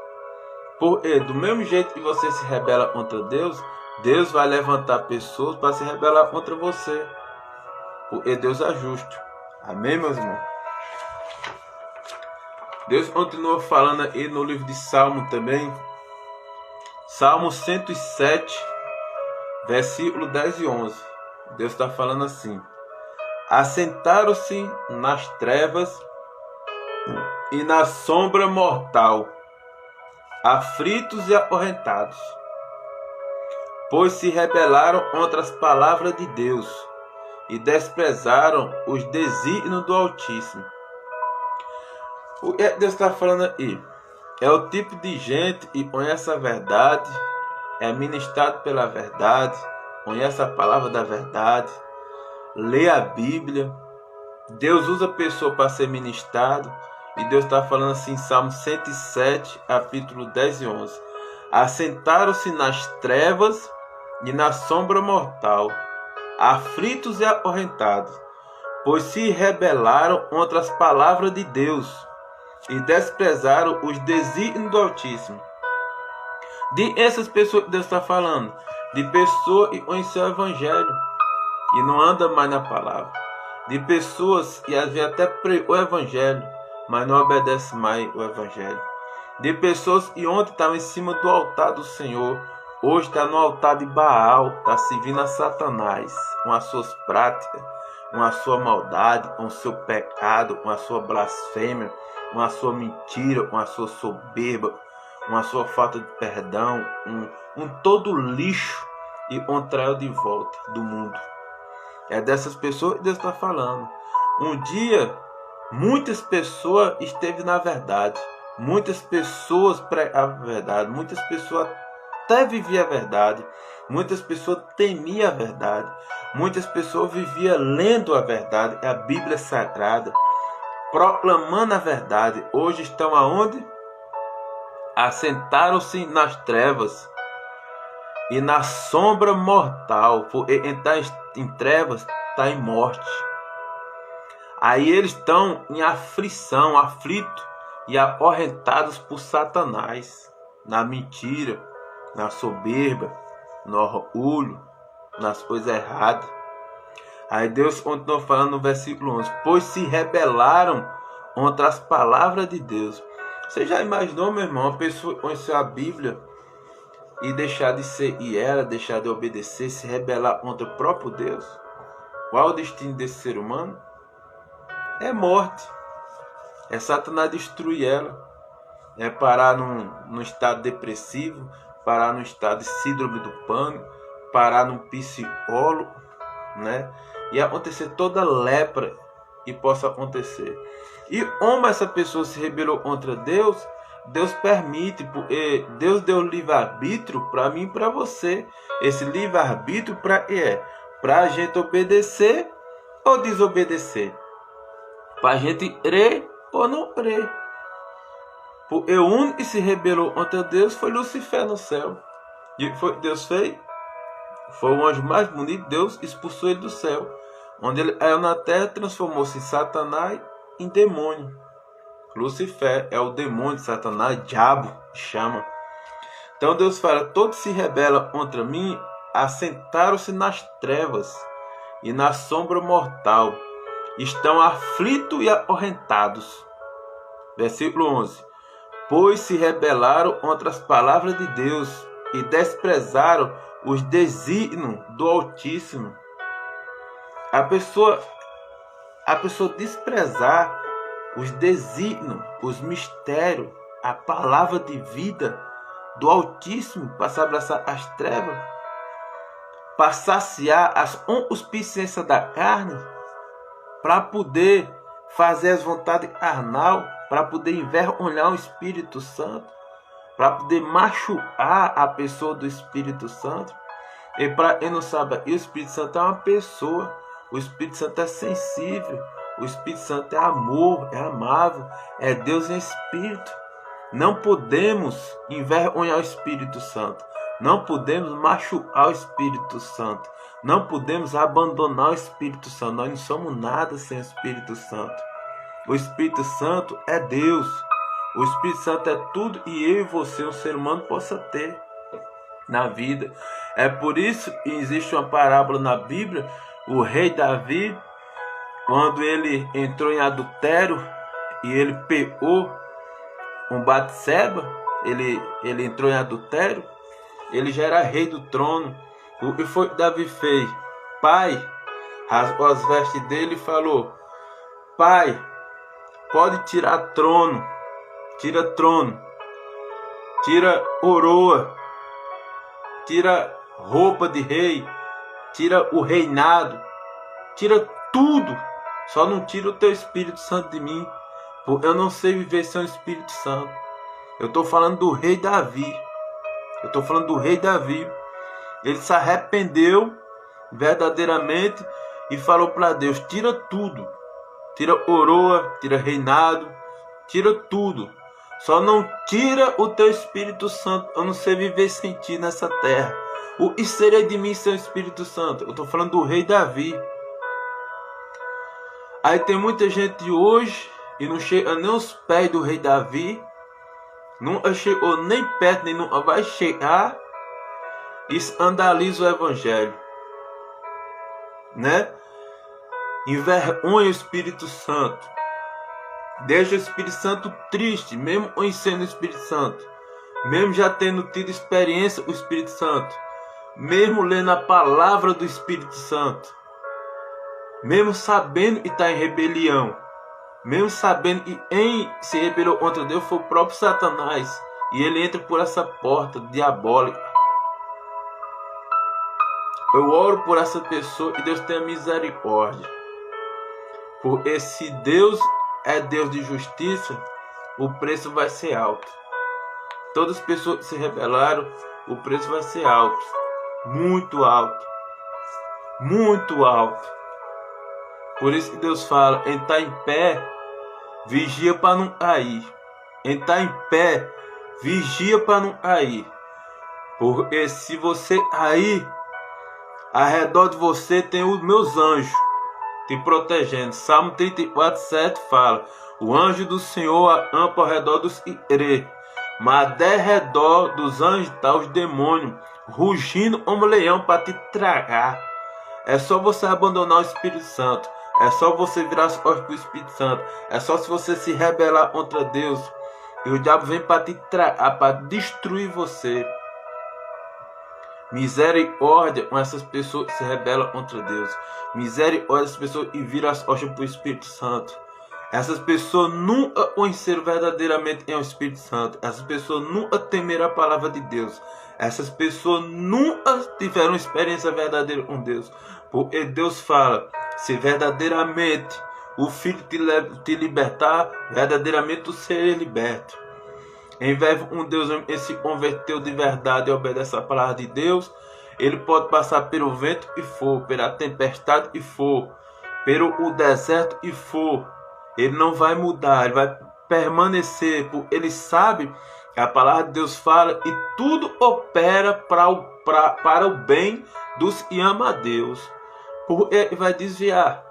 Porque do mesmo jeito que você se rebela contra Deus, Deus vai levantar pessoas para se rebelar contra você. Porque Deus é justo. Amém, meus irmãos? Deus continua falando aí no livro de Salmo também. Salmo 107, versículo 10 e 11. Deus está falando assim. Assentaram-se nas trevas e na sombra mortal, aflitos e acorrentados, pois se rebelaram contra as palavras de Deus e desprezaram os desígnios do Altíssimo. O que Deus está falando aí? É o tipo de gente que conhece a verdade, é ministrado pela verdade, conhece a palavra da verdade, lê a Bíblia. Deus usa a pessoa para ser ministrado. E Deus está falando assim em Salmo 107, capítulo 10 e 11. Assentaram-se nas trevas e na sombra mortal, aflitos e acorrentados, pois se rebelaram contra as palavras de Deus e desprezaram os desígnios do Altíssimo. De essas pessoas que Deus está falando, de pessoas que conheceu o Evangelho e não anda mais na palavra, de pessoas que às vezes até pregou o Evangelho, mas não obedece mais o Evangelho, de pessoas que ontem estavam em cima do altar do Senhor, hoje está no altar de Baal, está servindo a Satanás, com as suas práticas, com a sua maldade, com o seu pecado, com a sua blasfêmia, com a sua mentira, com a sua soberba, com a sua falta de perdão, um todo lixo, e contraiu de volta do mundo. É dessas pessoas que Deus está falando. Um dia, muitas pessoas esteve na verdade, muitas pessoas pregavam a verdade, muitas pessoas até viviam a verdade, muitas pessoas temiam a verdade, muitas pessoas viviam lendo a verdade, a Bíblia Sagrada, proclamando a verdade. Hoje estão aonde? Assentaram-se nas trevas e na sombra mortal. Porque entrar em trevas está em morte. Aí eles estão em aflição, aflitos e acorrentados por Satanás, na mentira, na soberba, no orgulho, nas coisas erradas. Aí Deus continua falando no versículo 11. Pois se rebelaram contra as palavras de Deus. Você já imaginou, meu irmão, uma pessoa conhecer a Bíblia e deixar de ser deixar de obedecer, se rebelar contra o próprio Deus? Qual é o destino desse ser humano? É morte. É Satanás destruir ela. É parar num estado depressivo, parar num estado de síndrome do pânico, parar num psicólogo, né? E acontecer toda lepra que possa acontecer. E como essa pessoa se rebelou contra Deus, Deus permite, porque Deus deu livre-arbítrio para mim e para você. Esse livre-arbítrio para quê é? Para a gente obedecer ou desobedecer. Para a gente crer ou não crer. Porque o único que se rebelou contra Deus foi Lucifer no céu. E o que foi que Deus fez? Foi o anjo mais bonito, Deus expulsou ele do céu. Onde ele caiu na terra, transformou-se em Satanás, em demônio. Lucifer é o demônio de Satanás, diabo, chama. Então Deus fala, todos se rebelam contra mim, assentaram-se nas trevas e na sombra mortal, estão aflitos e acorrentados. Versículo 11. Pois se rebelaram contra as palavras de Deus e desprezaram os desígnios do Altíssimo. A pessoa desprezar os desígnios, os mistérios, a palavra de vida do Altíssimo para se abraçar as trevas, para saciar as concupiscências da carne, para poder fazer as vontades carnal, para poder envergonhar o Espírito Santo, para poder machucar a pessoa do Espírito Santo. E para quem não sabe, o Espírito Santo é uma pessoa, o Espírito Santo é sensível, o Espírito Santo é amor, é amável, é Deus em Espírito. Não podemos envergonhar o Espírito Santo, não podemos machucar o Espírito Santo, não podemos abandonar o Espírito Santo. Nós não somos nada sem o Espírito Santo. O Espírito Santo é Deus. O Espírito Santo é tudo e eu e você, um ser humano, possa ter na vida. É por isso que existe uma parábola na Bíblia, o rei Davi, quando ele entrou em adultério e ele pecou com Batseba, ele entrou em adultério, ele já era rei do trono. O que foi que Davi fez? Pai, rasgou as vestes dele e falou: Pai, pode tirar trono, tira coroa, tira roupa de rei, tira o reinado, tira tudo, só não tira o teu Espírito Santo de mim, porque eu não sei viver sem o Espírito Santo. Eu estou falando do rei Davi. Ele se arrependeu verdadeiramente e falou para Deus: tira tudo, tira coroa, tira reinado, tira tudo, só não tira o teu Espírito Santo. Eu não sei viver sem ti nessa terra. O que seria de mim sem o Espírito Santo? Eu estou falando do rei Davi. Aí tem muita gente hoje e não chega nem aos pés do rei Davi, nunca chegou nem perto, nem nunca vai chegar, e escandaliza o Evangelho, né? Envergonha o Espírito Santo, deixa o Espírito Santo triste, mesmo conhecendo o Espírito Santo, mesmo já tendo tido experiência com o Espírito Santo, mesmo lendo a palavra do Espírito Santo, mesmo sabendo que está em rebelião, mesmo sabendo que se rebelou contra Deus foi o próprio Satanás, e ele entra por essa porta diabólica. Eu oro por essa pessoa e Deus tenha misericórdia, porque se Deus é Deus de justiça, o preço vai ser alto. Todas as pessoas que se rebelaram, o preço vai ser alto, muito alto, muito alto. Por isso que Deus fala: entrar em pé, vigia para não cair. Entrar em pé, vigia para não cair. Porque se você cair, ao redor de você tem os meus anjos te protegendo. Salmo 34:7 fala: o anjo do Senhor acampa ao redor dos que crê, mas ao redor dos anjos está os demônios, rugindo como leão para te tragar. É só você abandonar o Espírito Santo. É só você virar as costas para o Espírito Santo. É só se você se rebelar contra Deus, e o diabo vem para te tragar, para destruir você. Misericórdia com essas pessoas que se rebelam contra Deus. Misericórdia com essas pessoas que viram as costas para o Espírito Santo. Essas pessoas nunca conheceram verdadeiramente quem é o Espírito Santo. Essas pessoas nunca temeram a palavra de Deus. Essas pessoas nunca tiveram experiência verdadeira com Deus. Porque Deus fala: se verdadeiramente o Filho te libertar, verdadeiramente tu serás liberto. Em vez de um Deus que se converteu de verdade e obedece a palavra de Deus, ele pode passar pelo vento que for, pela tempestade que for, pelo deserto que for. Ele não vai mudar, ele vai permanecer. Ele sabe que a palavra de Deus fala e tudo opera para o bem dos que amam a Deus. Porque ele vai desviar,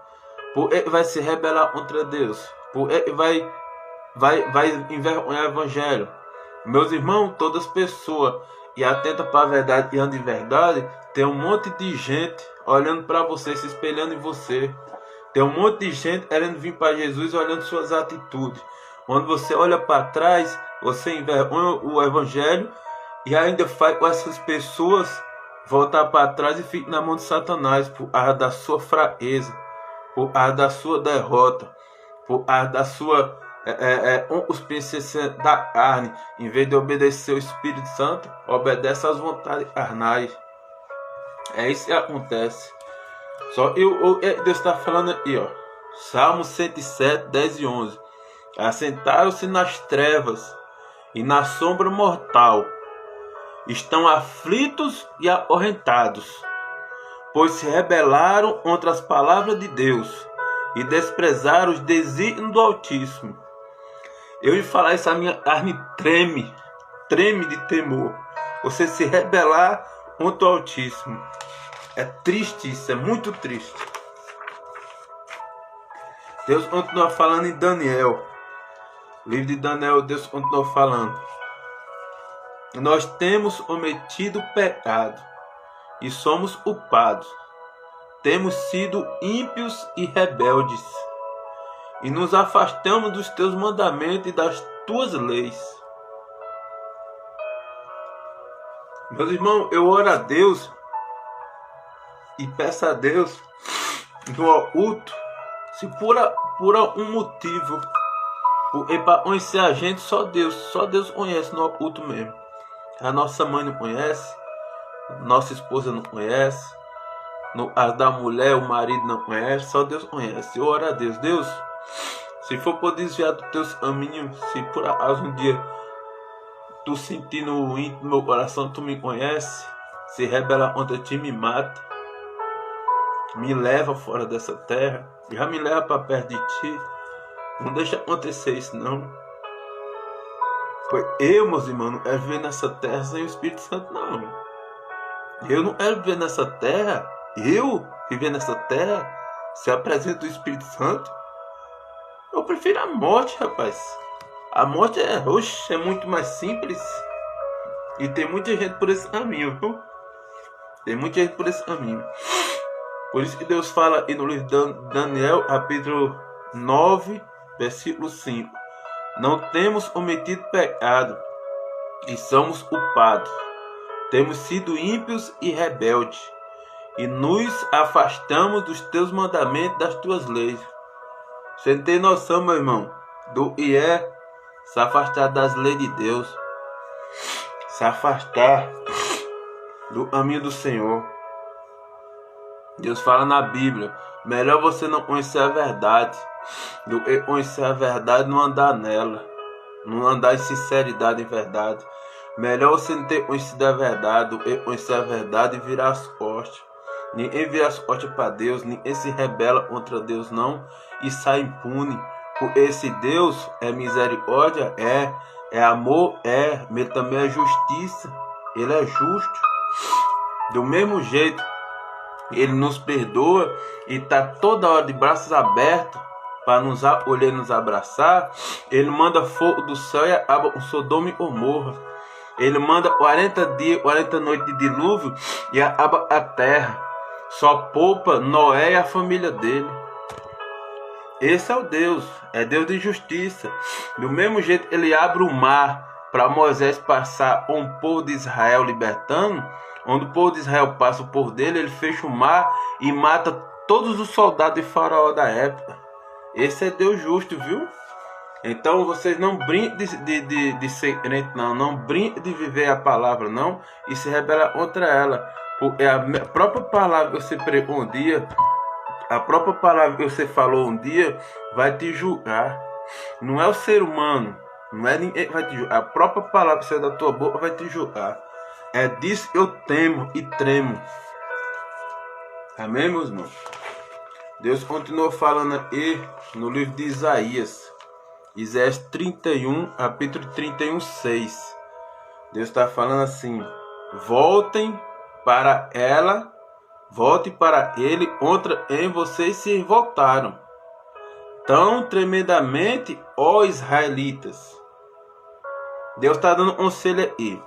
porque ele vai se rebelar contra Deus, porque ele vai envergonhar o Evangelho. Meus irmãos, todas as pessoas que atentam para a verdade e andam em verdade, tem um monte de gente olhando para você, se espelhando em você. Tem um monte de gente querendo vir para Jesus, olhando suas atitudes. Quando você olha para trás, você envergonha o Evangelho e ainda faz com essas pessoas voltar para trás e fique na mão de Satanás por causa da sua fraqueza, por causa da sua derrota, por causa da sua os princípios da carne. Em vez de obedecer o Espírito Santo, obedece às vontades carnais. É isso que acontece. Deus está falando aqui, ó. Salmo 107, 10 e 11. Assentaram-se nas trevas e na sombra mortal. Estão aflitos e acorrentados, pois se rebelaram contra as palavras de Deus e desprezaram os desígnios do Altíssimo. Eu ia falar isso, a minha carne treme de temor. Você se rebelar contra o Altíssimo. É triste isso, é muito triste. Deus continua falando em Daniel. Livro de Daniel, Deus continua falando. Nós temos cometido pecado e somos culpados. Temos sido ímpios e rebeldes, e nos afastamos dos teus mandamentos e das tuas leis. Meus irmãos, eu oro a Deus e peço a Deus no oculto, se por um motivo, porque para conhecer a gente só Deus conhece no oculto mesmo. A nossa mãe não conhece, nossa esposa não conhece, a da mulher, o marido não conhece, só Deus conhece. Eu oro a Deus, Deus, se for por desviar dos teus caminhos, se por acaso um dia tu sentir no íntimo do meu coração, tu me conhece, se rebela contra ti, me mata, me leva fora dessa terra, já me leva para perto de ti, não deixa acontecer isso não. Pois eu, meus irmãos, não quero viver nessa terra sem o Espírito Santo, não. Eu não quero viver nessa terra, se apresenta o Espírito Santo. Eu prefiro a morte, rapaz. A morte é muito mais simples. E tem muita gente por esse caminho, viu? Tem muita gente por esse caminho. Por isso que Deus fala aí no livro de Daniel, capítulo 9, versículo 5. Não temos cometido pecado e somos culpados. Temos sido ímpios e rebeldes, e nos afastamos dos teus mandamentos, das tuas leis. Você não tem noção, meu irmão, do que é se afastar das leis de Deus, se afastar do caminho do Senhor. Deus fala na Bíblia, melhor você não conhecer a verdade do que conhecer a verdade e não andar nela, não andar em sinceridade em verdade. Melhor você não ter conhecido a verdade do que conhecer a verdade e virar as costas. Ninguém vira as costas para Deus, ninguém se rebela contra Deus não e sai impune. Porque esse Deus é misericórdia, é amor, mas também é justiça. Ele é justo. Do mesmo jeito, Ele nos perdoa e está toda hora de braços abertos para nos acolher e nos abraçar. Ele manda fogo do céu e acaba com Sodoma e Gomorra. Ele manda 40 dias, 40 noites de dilúvio e acaba a terra. Só poupa Noé e a família dele. Esse é Deus de justiça. Do mesmo jeito ele abre o mar para Moisés passar com o povo de Israel libertando. Onde o povo de Israel passa o povo dele, ele fecha o mar e mata todos os soldados de Faraó da época. Esse é Deus justo, viu? Então vocês não brinquem de ser crente, não brinquem de viver a palavra, não, e se rebela contra ela. Porque a própria palavra que você pregou um dia, a própria palavra que você falou um dia, vai te julgar. Não é o ser humano, não é ninguém que vai te julgar. A própria palavra que sai da tua boca vai te julgar. É disso que eu temo e tremo. Amém, meus irmãos? Deus continua falando aí no livro de Isaías. Isaías 31, capítulo 31, 6. Deus está falando assim: voltem para ela, volte para ele, contra em vocês se voltaram. Tão tremendamente, ó Israelitas. Deus está dando um conselho aí.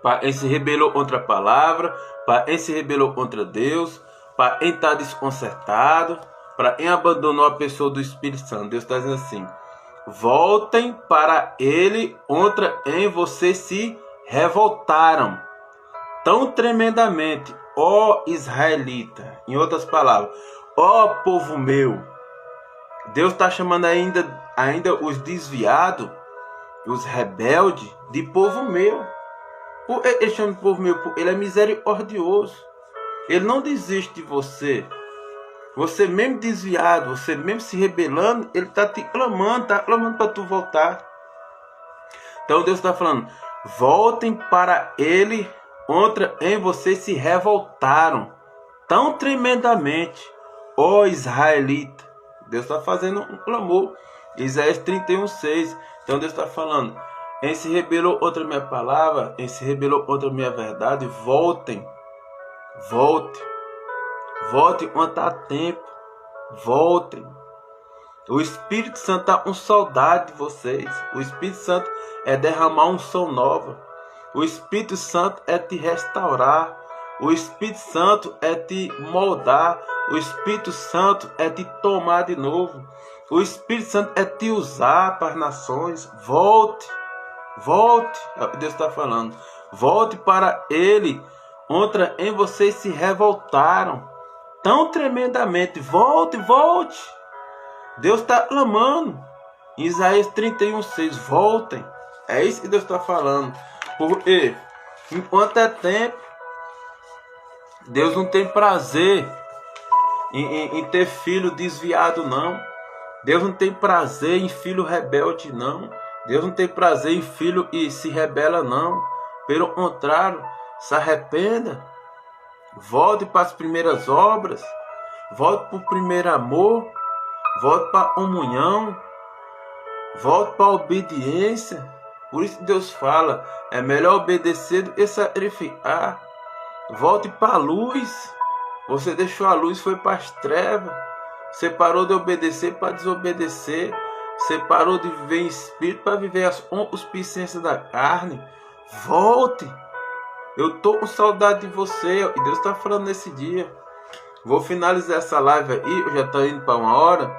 Para quem se rebelou contra a palavra, para quem se rebelou contra Deus, para quem está desconcertado, para quem abandonou a pessoa do Espírito Santo. Deus está dizendo assim: voltem para ele, contra em vocês se revoltaram. tão tremendamente, ó israelita, em outras palavras, ó povo meu. Deus está chamando ainda os desviados, os rebeldes, de povo meu. Ele chama de povo meu, ele é misericordioso. Ele não desiste de você. Você mesmo desviado, você mesmo se rebelando, ele está te clamando, para tu voltar. Então Deus está falando, voltem para ele, contra em vocês se revoltaram tão tremendamente, ó israelita. Deus está fazendo um clamor. Isaías 31:6. Então Deus está falando, em se rebelou outra minha palavra, em se rebelou outra minha verdade, voltem. Volte enquanto há tempo. Voltem. O Espírito Santo está com saudade de vocês. O Espírito Santo é derramar unção nova. O Espírito Santo é te restaurar. O Espírito Santo é te moldar. O Espírito Santo é te tomar de novo. O Espírito Santo é te usar para as nações. Volte. É o que Deus está falando. Volte para Ele. Contra em vocês se revoltaram tão tremendamente. Volte. Deus está clamando. Em Isaías 31:6. Voltem. É isso que Deus está falando. Porque enquanto é tempo, Deus não tem prazer em ter filho desviado, não. Deus não tem prazer em filho rebelde, não. Deus não tem prazer em filho e se rebela, não. Pelo contrário, se arrependa. Volte para as primeiras obras. Volte para o primeiro amor. Volte para a comunhão. Volte para a obediência. Por isso Deus fala, é melhor obedecer do que sacrificar. Volte para a luz. Você deixou a luz, foi para as trevas. Você parou de obedecer para desobedecer. Você parou de viver em espírito para viver as concupiscências da carne. Volte. Eu estou com saudade de você. E Deus está falando nesse dia. Vou finalizar essa live aí. Eu já estou indo para 1 hora.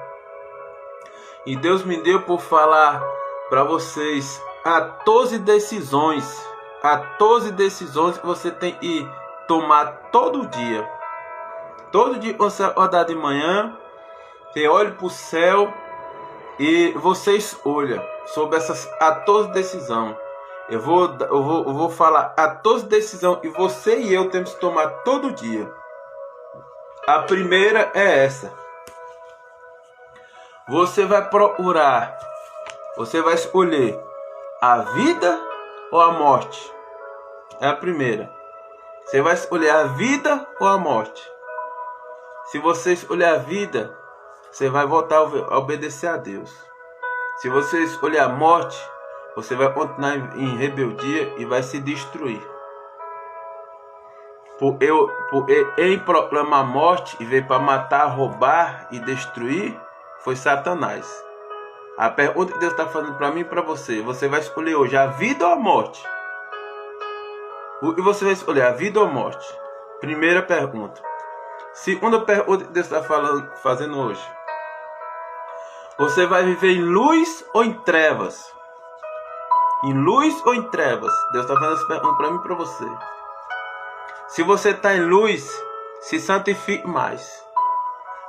E Deus me deu por falar para vocês 14 decisões. 14 decisões que você tem que tomar todo dia. Todo dia você acordar de manhã, você olha para o céu e você escolha sobre essas 14 decisões. Eu vou falar 14 decisões e você e eu temos que tomar todo dia. A primeira é essa. Você vai procurar, você vai escolher a vida ou a morte? É a primeira. Você vai escolher a vida ou a morte? Se você escolher a vida, você vai voltar a obedecer a Deus. Se você escolher a morte, você vai continuar em rebeldia e vai se destruir. Porque em proclamar a morte e veio para matar, roubar e destruir, foi Satanás. A pergunta que Deus está fazendo para mim e para você, você vai escolher hoje a vida ou a morte? O que você vai escolher, a vida ou a morte? Primeira pergunta. Segunda pergunta que Deus está fazendo hoje. Você vai viver em luz ou em trevas? Em luz ou em trevas? Deus está fazendo essa pergunta para mim e para você. Se você está em luz, se santifique mais.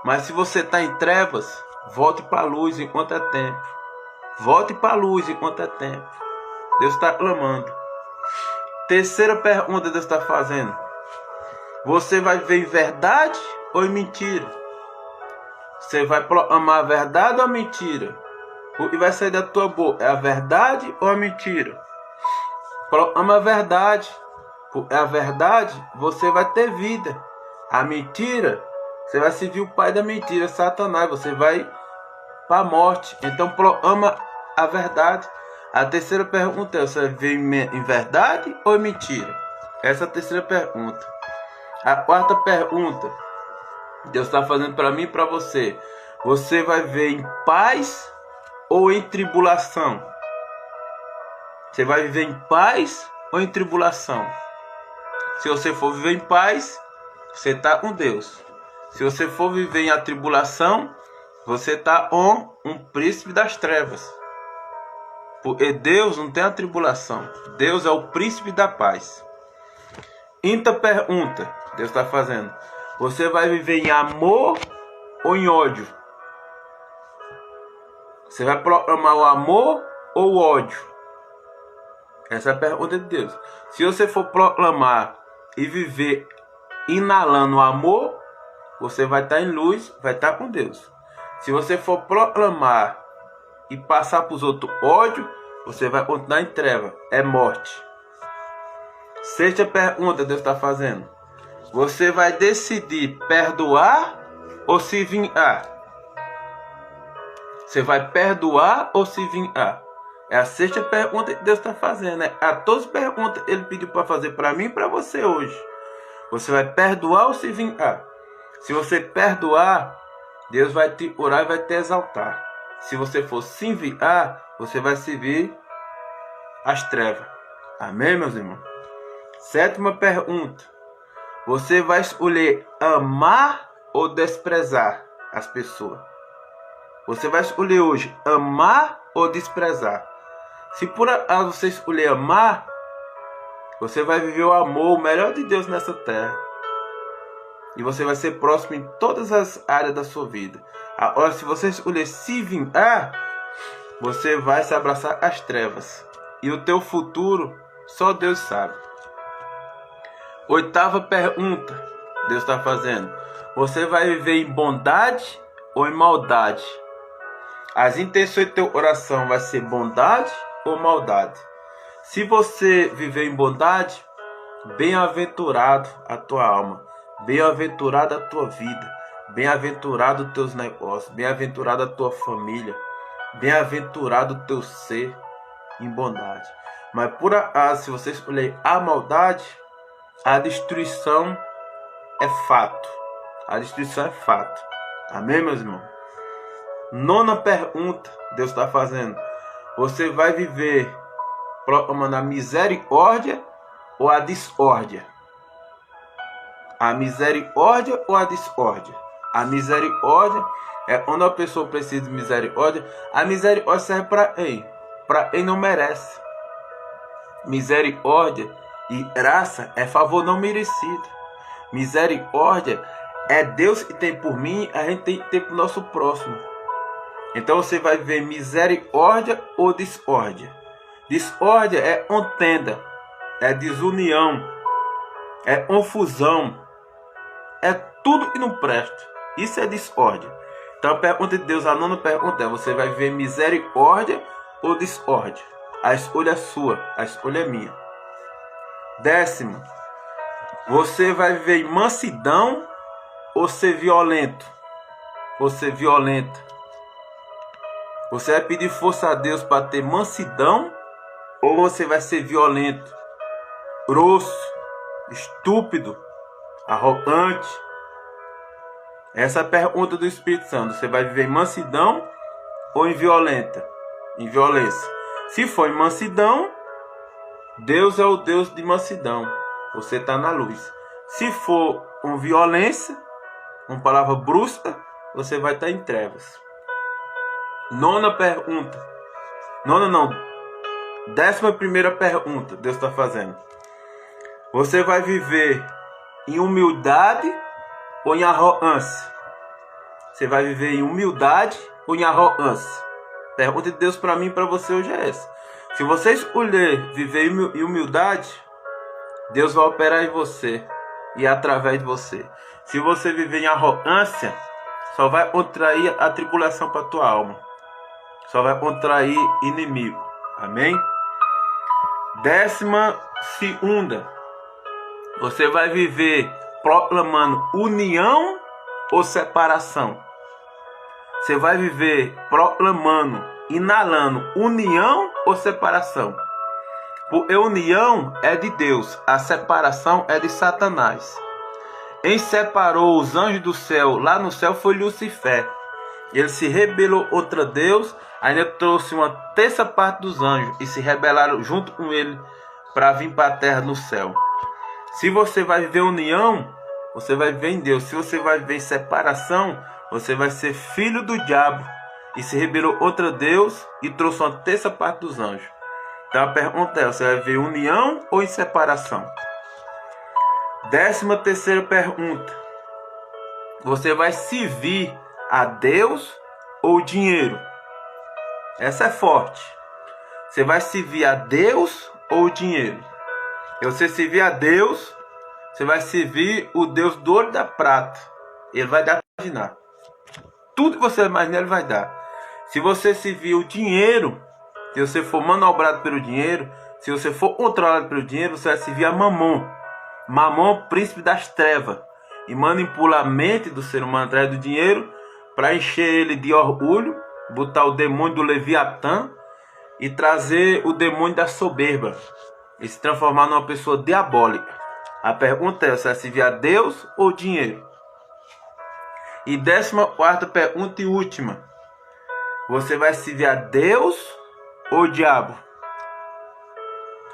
Mas se você está em trevas, volte para a luz enquanto é tempo. Volte para a luz enquanto é tempo. Deus está clamando. Terceira pergunta que Deus está fazendo. Você vai viver em verdade ou em mentira? Você vai proclamar a verdade ou a mentira? O que vai sair da tua boca é a verdade ou a mentira? Proclama a verdade. Porque a verdade você vai ter vida. A mentira, você vai servir o pai da mentira, Satanás. Você vai para a morte. Então proclama a verdade. A terceira pergunta é: você vai viver em verdade ou em mentira? Essa é a terceira pergunta. A quarta pergunta, Deus está fazendo para mim e para você. Você vai viver em paz ou em tribulação? Você vai viver em paz ou em tribulação? Se você for viver em paz, você está com Deus. Se você for viver em atribulação, você está com um príncipe das trevas. Porque Deus não tem atribulação. Deus é o príncipe da paz. Quinta pergunta, Deus está fazendo. Você vai viver em amor ou em ódio? Você vai proclamar o amor ou o ódio? Essa é a pergunta de Deus. Se você for proclamar e viver inalando o amor, você vai estar em luz, vai estar com Deus. Se você for proclamar e passar para os outros ódio, você vai continuar em treva, é morte. Sexta pergunta Deus está fazendo. Você vai decidir perdoar ou se vingar? Você vai perdoar ou se vingar? É a sexta pergunta que Deus está fazendo. A todas as perguntas Ele pediu para fazer para mim e para você hoje. Você vai perdoar ou se vingar? Se você perdoar, Deus vai te orar e vai te exaltar. Se você for se enviar, você vai servir as trevas. Amém, meus irmãos? Sétima pergunta. Você vai escolher amar ou desprezar as pessoas? Você vai escolher hoje amar ou desprezar? Se por acaso você escolher amar, você vai viver o amor, o melhor de Deus nessa terra. E você vai ser próximo em todas as áreas da sua vida. Agora, se você escolher se vingar, você vai se abraçar às trevas. E o teu futuro, só Deus sabe. Oitava pergunta, Deus está fazendo. Você vai viver em bondade ou em maldade? As intenções do teu coração vai ser bondade ou maldade? Se você viver em bondade, bem-aventurado a tua alma, bem-aventurada a tua vida, bem-aventurado os teus negócios, bem-aventurada a tua família, bem-aventurado o teu ser em bondade. Mas por acaso, se você escolher a maldade, a destruição é fato. A destruição é fato. Amém, meus irmãos? Nona pergunta, Deus está fazendo. Você vai viver proclamando a misericórdia ou a discórdia? A misericórdia ou a discórdia? A misericórdia é quando a pessoa precisa de misericórdia. A misericórdia serve para quem não merece. Misericórdia e graça é favor não merecido. Misericórdia é Deus que tem por mim, a gente tem que ter para o nosso próximo. Então você vai ver misericórdia ou discórdia. Discórdia é contenda, é desunião, é confusão, é tudo que não presta. Isso é discórdia. Então a pergunta de Deus, a nona pergunta é: você vai ver misericórdia ou discórdia? A escolha é sua, a escolha é minha. Décimo, você vai viver em mansidão ou ser violento? Ou ser violenta? Você vai pedir força a Deus para ter mansidão ou você vai ser violento, grosso, estúpido, arrogante? Essa é a pergunta do Espírito Santo. Você vai viver em mansidão ou em violenta? Em violência. Se for em mansidão, Deus é o Deus de mansidão. Você está na luz. Se for com violência, com palavra brusca, você vai estar em trevas. Nona pergunta. Nona não. 11ª pergunta Deus está fazendo. Você vai viver em humildade ou em arrogância? Você vai viver em humildade ou em arrogância? A pergunta de Deus para mim e para você hoje é essa. Se você escolher viver em humildade, Deus vai operar em você e através de você. Se você viver em arrogância, só vai contrair a tribulação para a tua alma. Só vai contrair inimigo. Amém? 12ª. Você vai viver proclamando união ou separação? Você vai viver proclamando, inalando união ou separação? Porque união é de Deus, a separação é de Satanás. Quem separou os anjos do céu, lá no céu, foi Lucifer. Ele se rebelou contra Deus, ainda trouxe uma terça parte dos anjos e se rebelaram junto com ele para vir para a terra no céu. Se você vai viver união, você vai viver em Deus. Se você vai viver em separação, você vai ser filho do diabo e se rebelou contra Deus e trouxe uma terça parte dos anjos. Então a pergunta é: você vai viver união ou em separação? 13ª pergunta. Você vai servir a Deus ou dinheiro? Essa é forte. Você vai servir a Deus ou dinheiro? Se você servir a Deus, você vai servir o Deus do ouro e da prata. Ele vai dar para imaginar. Tudo que você imaginar, ele vai dar. Se você servir o dinheiro, se você for manobrado pelo dinheiro, se você for controlado pelo dinheiro, você vai servir a Mamon. Mamon, príncipe das trevas. E manipula a mente do ser humano atrás do dinheiro para encher ele de orgulho, botar o demônio do Leviatã e trazer o demônio da soberba e se transformar numa pessoa diabólica. A pergunta é: você vai servir a Deus ou dinheiro? E 14ª pergunta e última: você vai servir a Deus ou o diabo?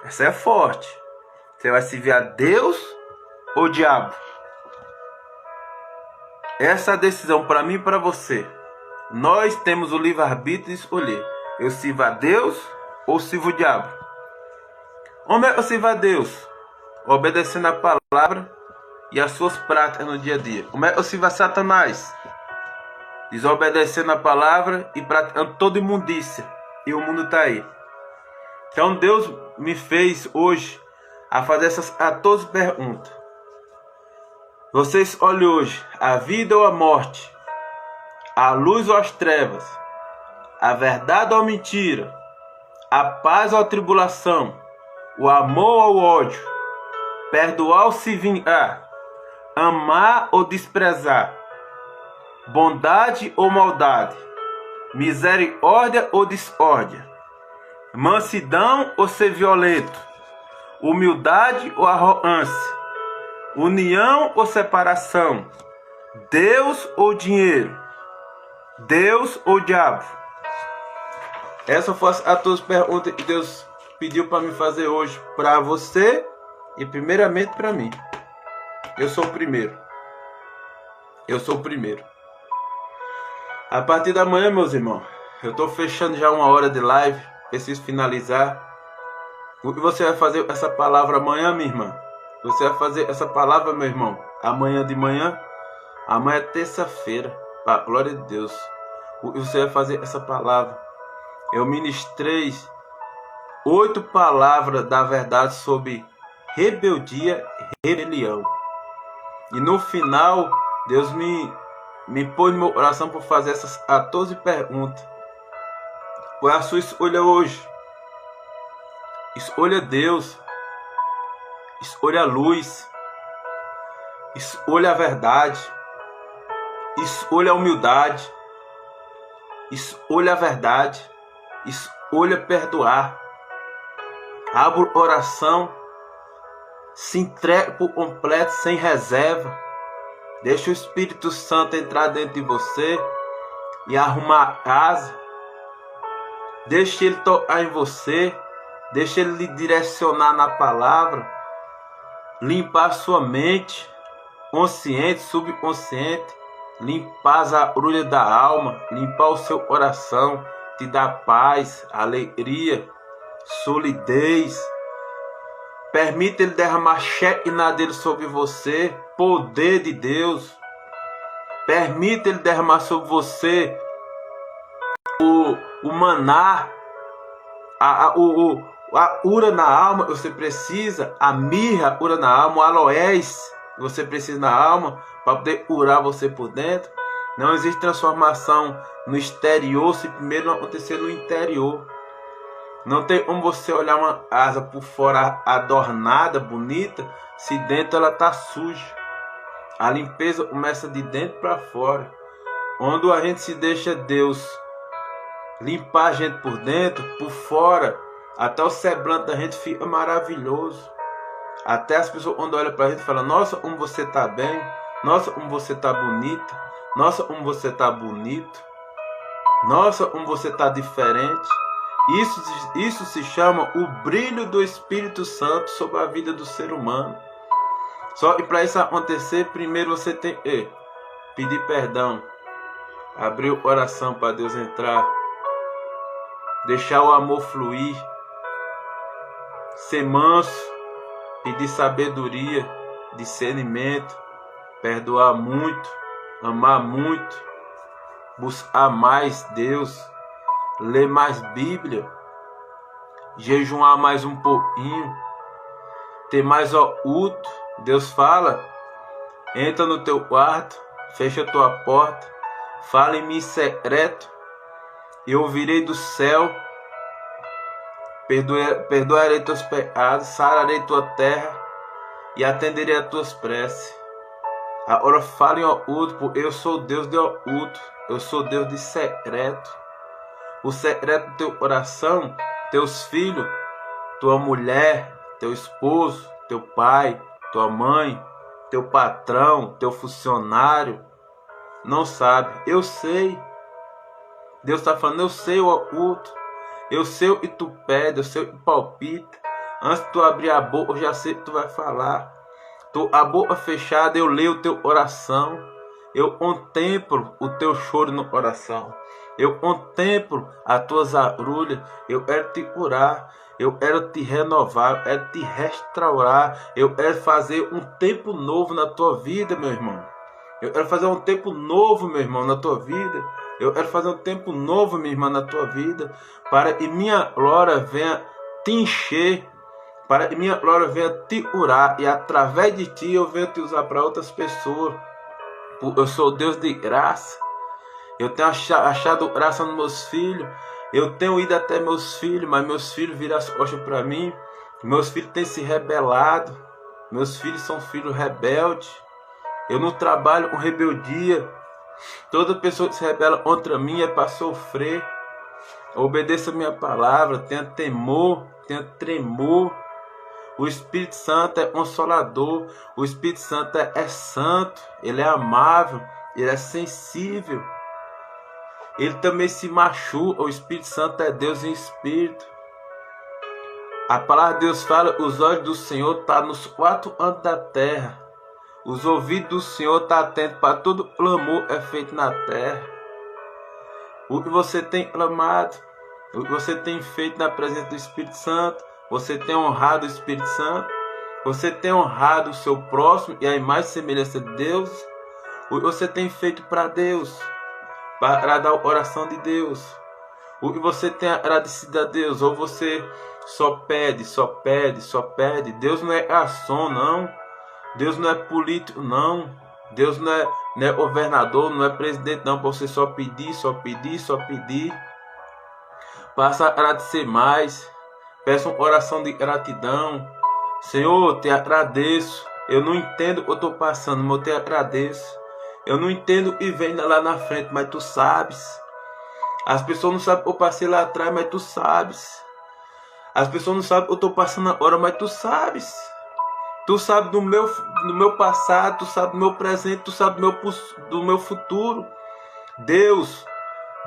Essa é forte. Você vai servir a Deus ou o diabo? Essa é a decisão para mim e para você. Nós temos o livre-arbítrio de escolher. Eu sirvo a Deus ou sirvo o diabo? Como é que eu sirvo a Deus? Obedecendo a palavra e as suas práticas no dia a dia. Como é que eu sirvo a Satanás? Desobedecendo a palavra e praticando toda imundícia. E o mundo está aí. Então Deus me fez hoje a fazer essas 14 perguntas. Você escolhe hoje a vida ou a morte, a luz ou as trevas, a verdade ou a mentira, a paz ou a tribulação, o amor ou o ódio, perdoar ou se vingar, amar ou desprezar, bondade ou maldade, misericórdia ou discórdia, mansidão ou ser violento, humildade ou arrogância, união ou separação, Deus ou dinheiro, Deus ou diabo? Essas foram as 14 perguntas que Deus pediu para me fazer hoje, para você e primeiramente para mim. Eu sou o primeiro. Eu sou o primeiro. A partir da manhã, meus irmãos, eu estou fechando já 1 hora de live, preciso finalizar. O que você vai fazer essa palavra amanhã, minha irmã? Você vai fazer essa palavra, meu irmão, amanhã de manhã? Amanhã é terça-feira, para a glória de Deus. O que você vai fazer essa palavra? Eu ministrei 8 palavras da verdade sobre rebeldia e rebelião. E no final, Deus me pôs no meu coração para fazer essas 14 perguntas. Qual é a sua escolha hoje? Escolha Deus. Escolha a luz. Escolha a verdade. Escolha a humildade. Escolha a verdade. Escolha perdoar. Abra oração. Se entregue por completo, sem reserva. Deixa o Espírito Santo entrar dentro de você e arrumar a casa. Deixa ele tocar em você. Deixa ele lhe direcionar na palavra. Limpar a sua mente, consciente, subconsciente. Limpar as agulhas da alma. Limpar o seu coração. Te dar paz, alegria, solidez. Permita ele derramar Shekinah dele sobre você. Poder de Deus. Permita ele derramar sobre você o maná. A ura na alma que você precisa. A mirra, ura na alma. O aloés que você precisa na alma. Para poder curar você por dentro. Não existe transformação no exterior se primeiro não acontecer no interior. Não tem como você olhar uma asa por fora adornada, bonita, se dentro ela está suja. A limpeza começa de dentro para fora. Quando a gente se deixa Deus limpar a gente por dentro, por fora, até o semblante da gente fica maravilhoso. Até as pessoas quando olham para a gente falam: nossa, como você está bem. Nossa, como você está bonita. Nossa, como você está bonito. Nossa, como você está diferente. Isso se chama o brilho do Espírito Santo sobre a vida do ser humano. Só que para isso acontecer, primeiro você tem que pedir perdão. Abrir o coração para Deus entrar. Deixar o amor fluir. Ser manso. Pedir sabedoria. discernimento, perdoar muito, amar muito, buscar mais Deus, ler mais Bíblia, jejuar mais um pouquinho, ter mais culto. Deus fala, entra no teu quarto, fecha a tua porta, fala em mim secreto, eu ouvirei do céu, perdoarei teus pecados, sararei tua terra e atenderei as tuas preces. Agora fala em oculto, porque eu sou Deus de oculto, eu sou Deus de secreto. O secreto do teu coração, teus filhos, tua mulher, teu esposo, teu pai, tua mãe, teu patrão, teu funcionário, não sabe. Eu sei. Deus está falando, eu sei o oculto. Eu sei o que tu pede, eu sei o que palpita. Antes de tu abrir a boca, eu já sei o que tu vai falar. A boca fechada, eu leio o teu oração. Eu contemplo o teu choro no coração. Eu contemplo as tuas agrulhas. Eu quero te curar. Eu quero te renovar. Eu quero te restaurar. Eu quero fazer um tempo novo na tua vida, meu irmão. Eu quero fazer um tempo novo, meu irmão, na tua vida. Eu quero fazer um tempo novo, minha irmã, na tua vida. Para que minha glória venha te encher. Para que minha glória venha te curar. E através de ti eu venho te usar para outras pessoas. Eu sou Deus de graça. Eu tenho achado graça nos meus filhos. Eu tenho ido até meus filhos, mas meus filhos viram as costas para mim. Meus filhos têm se rebelado. Meus filhos são filhos rebeldes. Eu não trabalho com rebeldia. Toda pessoa que se rebela contra mim é para sofrer. Obedeça a minha palavra. Tenha temor, tenha tremor. O Espírito Santo é consolador. O Espírito Santo é santo. Ele é amável. Ele é sensível. Ele também se machuca. O Espírito Santo é Deus em espírito. A palavra de Deus fala, os olhos do Senhor estão nos 4 cantos da terra. Os ouvidos do Senhor estão atentos para todo clamor é feito na terra. O que você tem clamado, o que você tem feito na presença do Espírito Santo, você tem honrado o Espírito Santo, você tem honrado o seu próximo e a imagem e semelhança de Deus, o que você tem feito para Deus, para agradar o coração de Deus, o que você tem agradecido a Deus, ou você só pede, só pede, só pede. Deus não é garçom, não. Deus não é político, não. Deus não é governador, não é presidente, não. Para você só pedir, só pedir, só pedir. Passa a agradecer mais. Peça uma oração de gratidão. Senhor, te agradeço. Eu não entendo o que eu estou passando, mas eu te agradeço. Eu não entendo o que vem lá na frente, mas tu sabes. As pessoas não sabem o que eu passei lá atrás, mas tu sabes. As pessoas não sabem o que eu estou passando agora, mas tu sabes. Tu sabe do meu passado, tu sabe do meu presente, tu sabe do meu futuro. Deus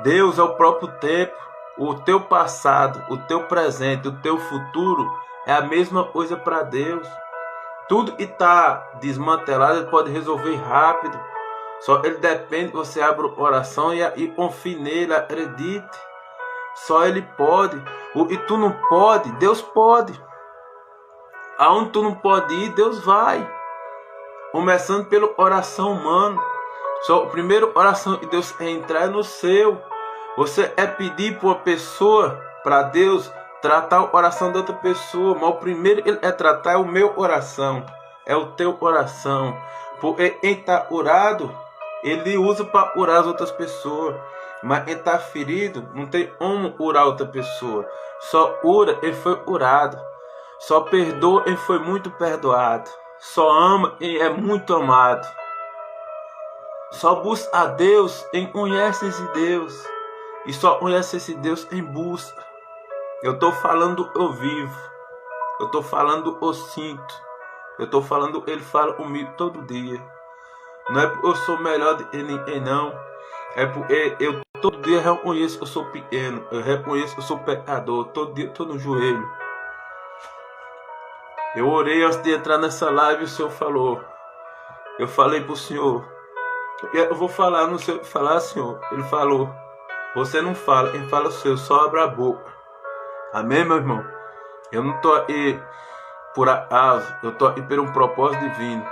é o próprio tempo. O teu passado, o teu presente, o teu futuro é a mesma coisa para Deus. Tudo que está desmantelado ele pode resolver rápido. Só ele depende que você abra o coração e confie nele, acredite. Só ele pode. O que tu não pode, Deus pode. Aonde tu não pode ir, Deus vai. Começando pelo oração humano. Só o primeiro oração que Deus quer entrar é no seu. Você é pedir para uma pessoa, para Deus, tratar o coração da outra pessoa. Mas o primeiro que ele é tratar é o meu coração. É o teu coração. Porque quem está curado, ele usa para curar as outras pessoas. Mas quem está ferido, não tem como curar outra pessoa. Só cura quem foi curado. Só perdoa quem foi muito perdoado. Só ama quem é muito amado. Só busca a Deus quem conhece esse Deus. E só conhece esse Deus quem busca. Eu estou falando eu vivo. Eu estou falando eu sinto. Eu estou falando ele fala comigo todo dia. Não é porque eu sou melhor de ninguém, não. É porque eu todo dia reconheço que eu sou pequeno. Eu reconheço que eu sou pecador. Todo dia estou no joelho. Eu orei antes de entrar nessa live e o Senhor falou. Eu falei para o Senhor. Eu vou falar, não sei o que falar, Senhor. Ele falou. Você não fala, quem fala é o Senhor, só abre a boca. Amém, meu irmão? Eu não estou aí por acaso. Eu estou aqui por um propósito divino.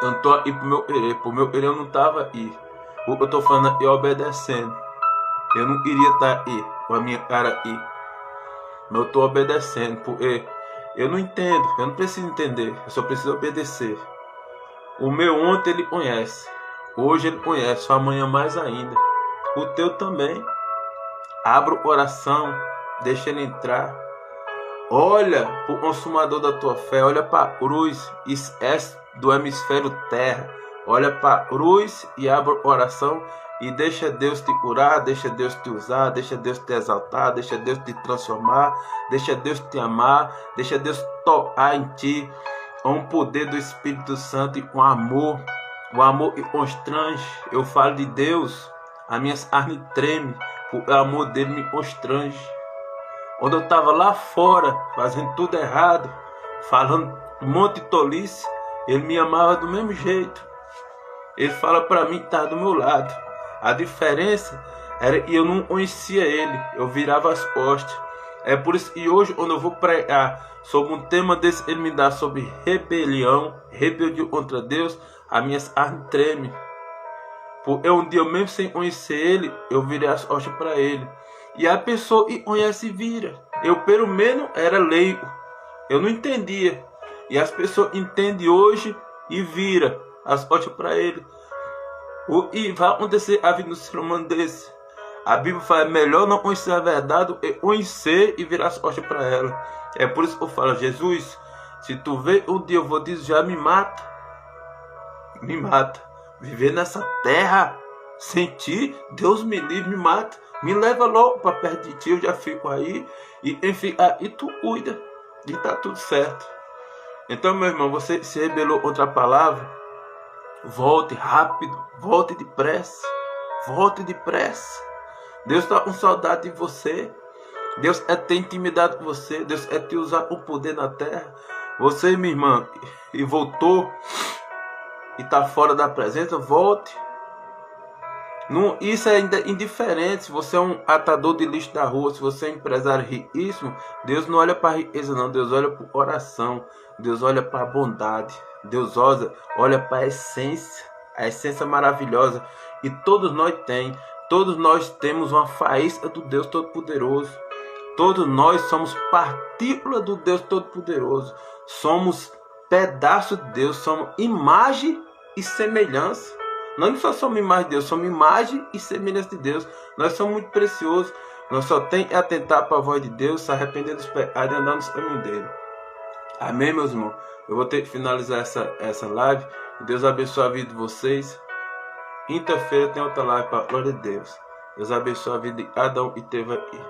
Eu não tô aí pro meu querer eu não tava aí. O que eu tô falando é obedecendo. Eu não iria estar aí, com a minha cara aí. Mas eu tô obedecendo, porque eu não entendo, eu não preciso entender, eu só preciso obedecer. O meu ontem ele conhece, hoje ele conhece, amanhã mais ainda. O teu também. Abra o coração, deixa ele entrar. Olha para o consumador da tua fé, olha para a cruz do hemisfério terra. Olha para a cruz e abre o coração e deixa Deus te curar, deixa Deus te usar, deixa Deus te exaltar, deixa Deus te transformar, deixa Deus te amar, deixa Deus tocar em ti com o poder do Espírito Santo e com amor, o amor que constrange. Eu falo de Deus, as minhas armas tremem, o amor dele me constrange. Quando eu estava lá fora, fazendo tudo errado, falando um monte de tolice, ele me amava do mesmo jeito. Ele fala para mim que estava do meu lado. A diferença era que eu não conhecia ele, eu virava as costas. É por isso que hoje, quando eu vou pregar sobre um tema desse, ele me dá sobre rebelião, rebeldia contra Deus, as minhas armas tremem. Porque um dia, mesmo sem conhecer ele, eu virei as costas para ele. E a pessoa que conhece vira. Eu, pelo menos, era leigo. Eu não entendia. E as pessoas entendem hoje e vira as costas para ele. E vai acontecer a vida do ser humano desse. A Bíblia fala, melhor não conhecer a verdade do que conhecer e virar as costas para ela. É por isso que eu falo, Jesus, se tu vê um dia eu vou dizer, já me mata. Me mata. Viver nessa terra sem ti, Deus me livre, me mata. Me leva logo para perto de ti, eu já fico aí. E enfim, aí tu cuida. E tá tudo certo. Então, meu irmão, você se rebelou contra a palavra, volte rápido, volte depressa. Volte depressa. Deus está com saudade de você. Deus é ter intimidade com você. Deus é te usar com poder na terra. Você, minha irmã, e voltou e está fora da presença, volte. Não, isso é indiferente. Se você é um atador de lixo da rua, se você é um empresário riquíssimo, Deus não olha para a riqueza não, Deus olha para o coração, Deus olha para a bondade, Deus olha para a essência maravilhosa. E todos nós temos uma faísca do Deus Todo-Poderoso. Todos nós somos partícula do Deus Todo-Poderoso. Somos pedaço de Deus, somos imagem e semelhança. Nós não só somos imagem de Deus, somos imagem e semelhança de Deus. Nós somos muito preciosos. Nós só tem que atentar para a voz de Deus, se arrepender dos pecados e andar no caminho dele. Amém, meus irmãos? Eu vou ter que finalizar essa live. Deus abençoe a vida de vocês. Quinta-feira tem outra live para a glória de Deus. Deus abençoe a vida de cada um que esteve aqui.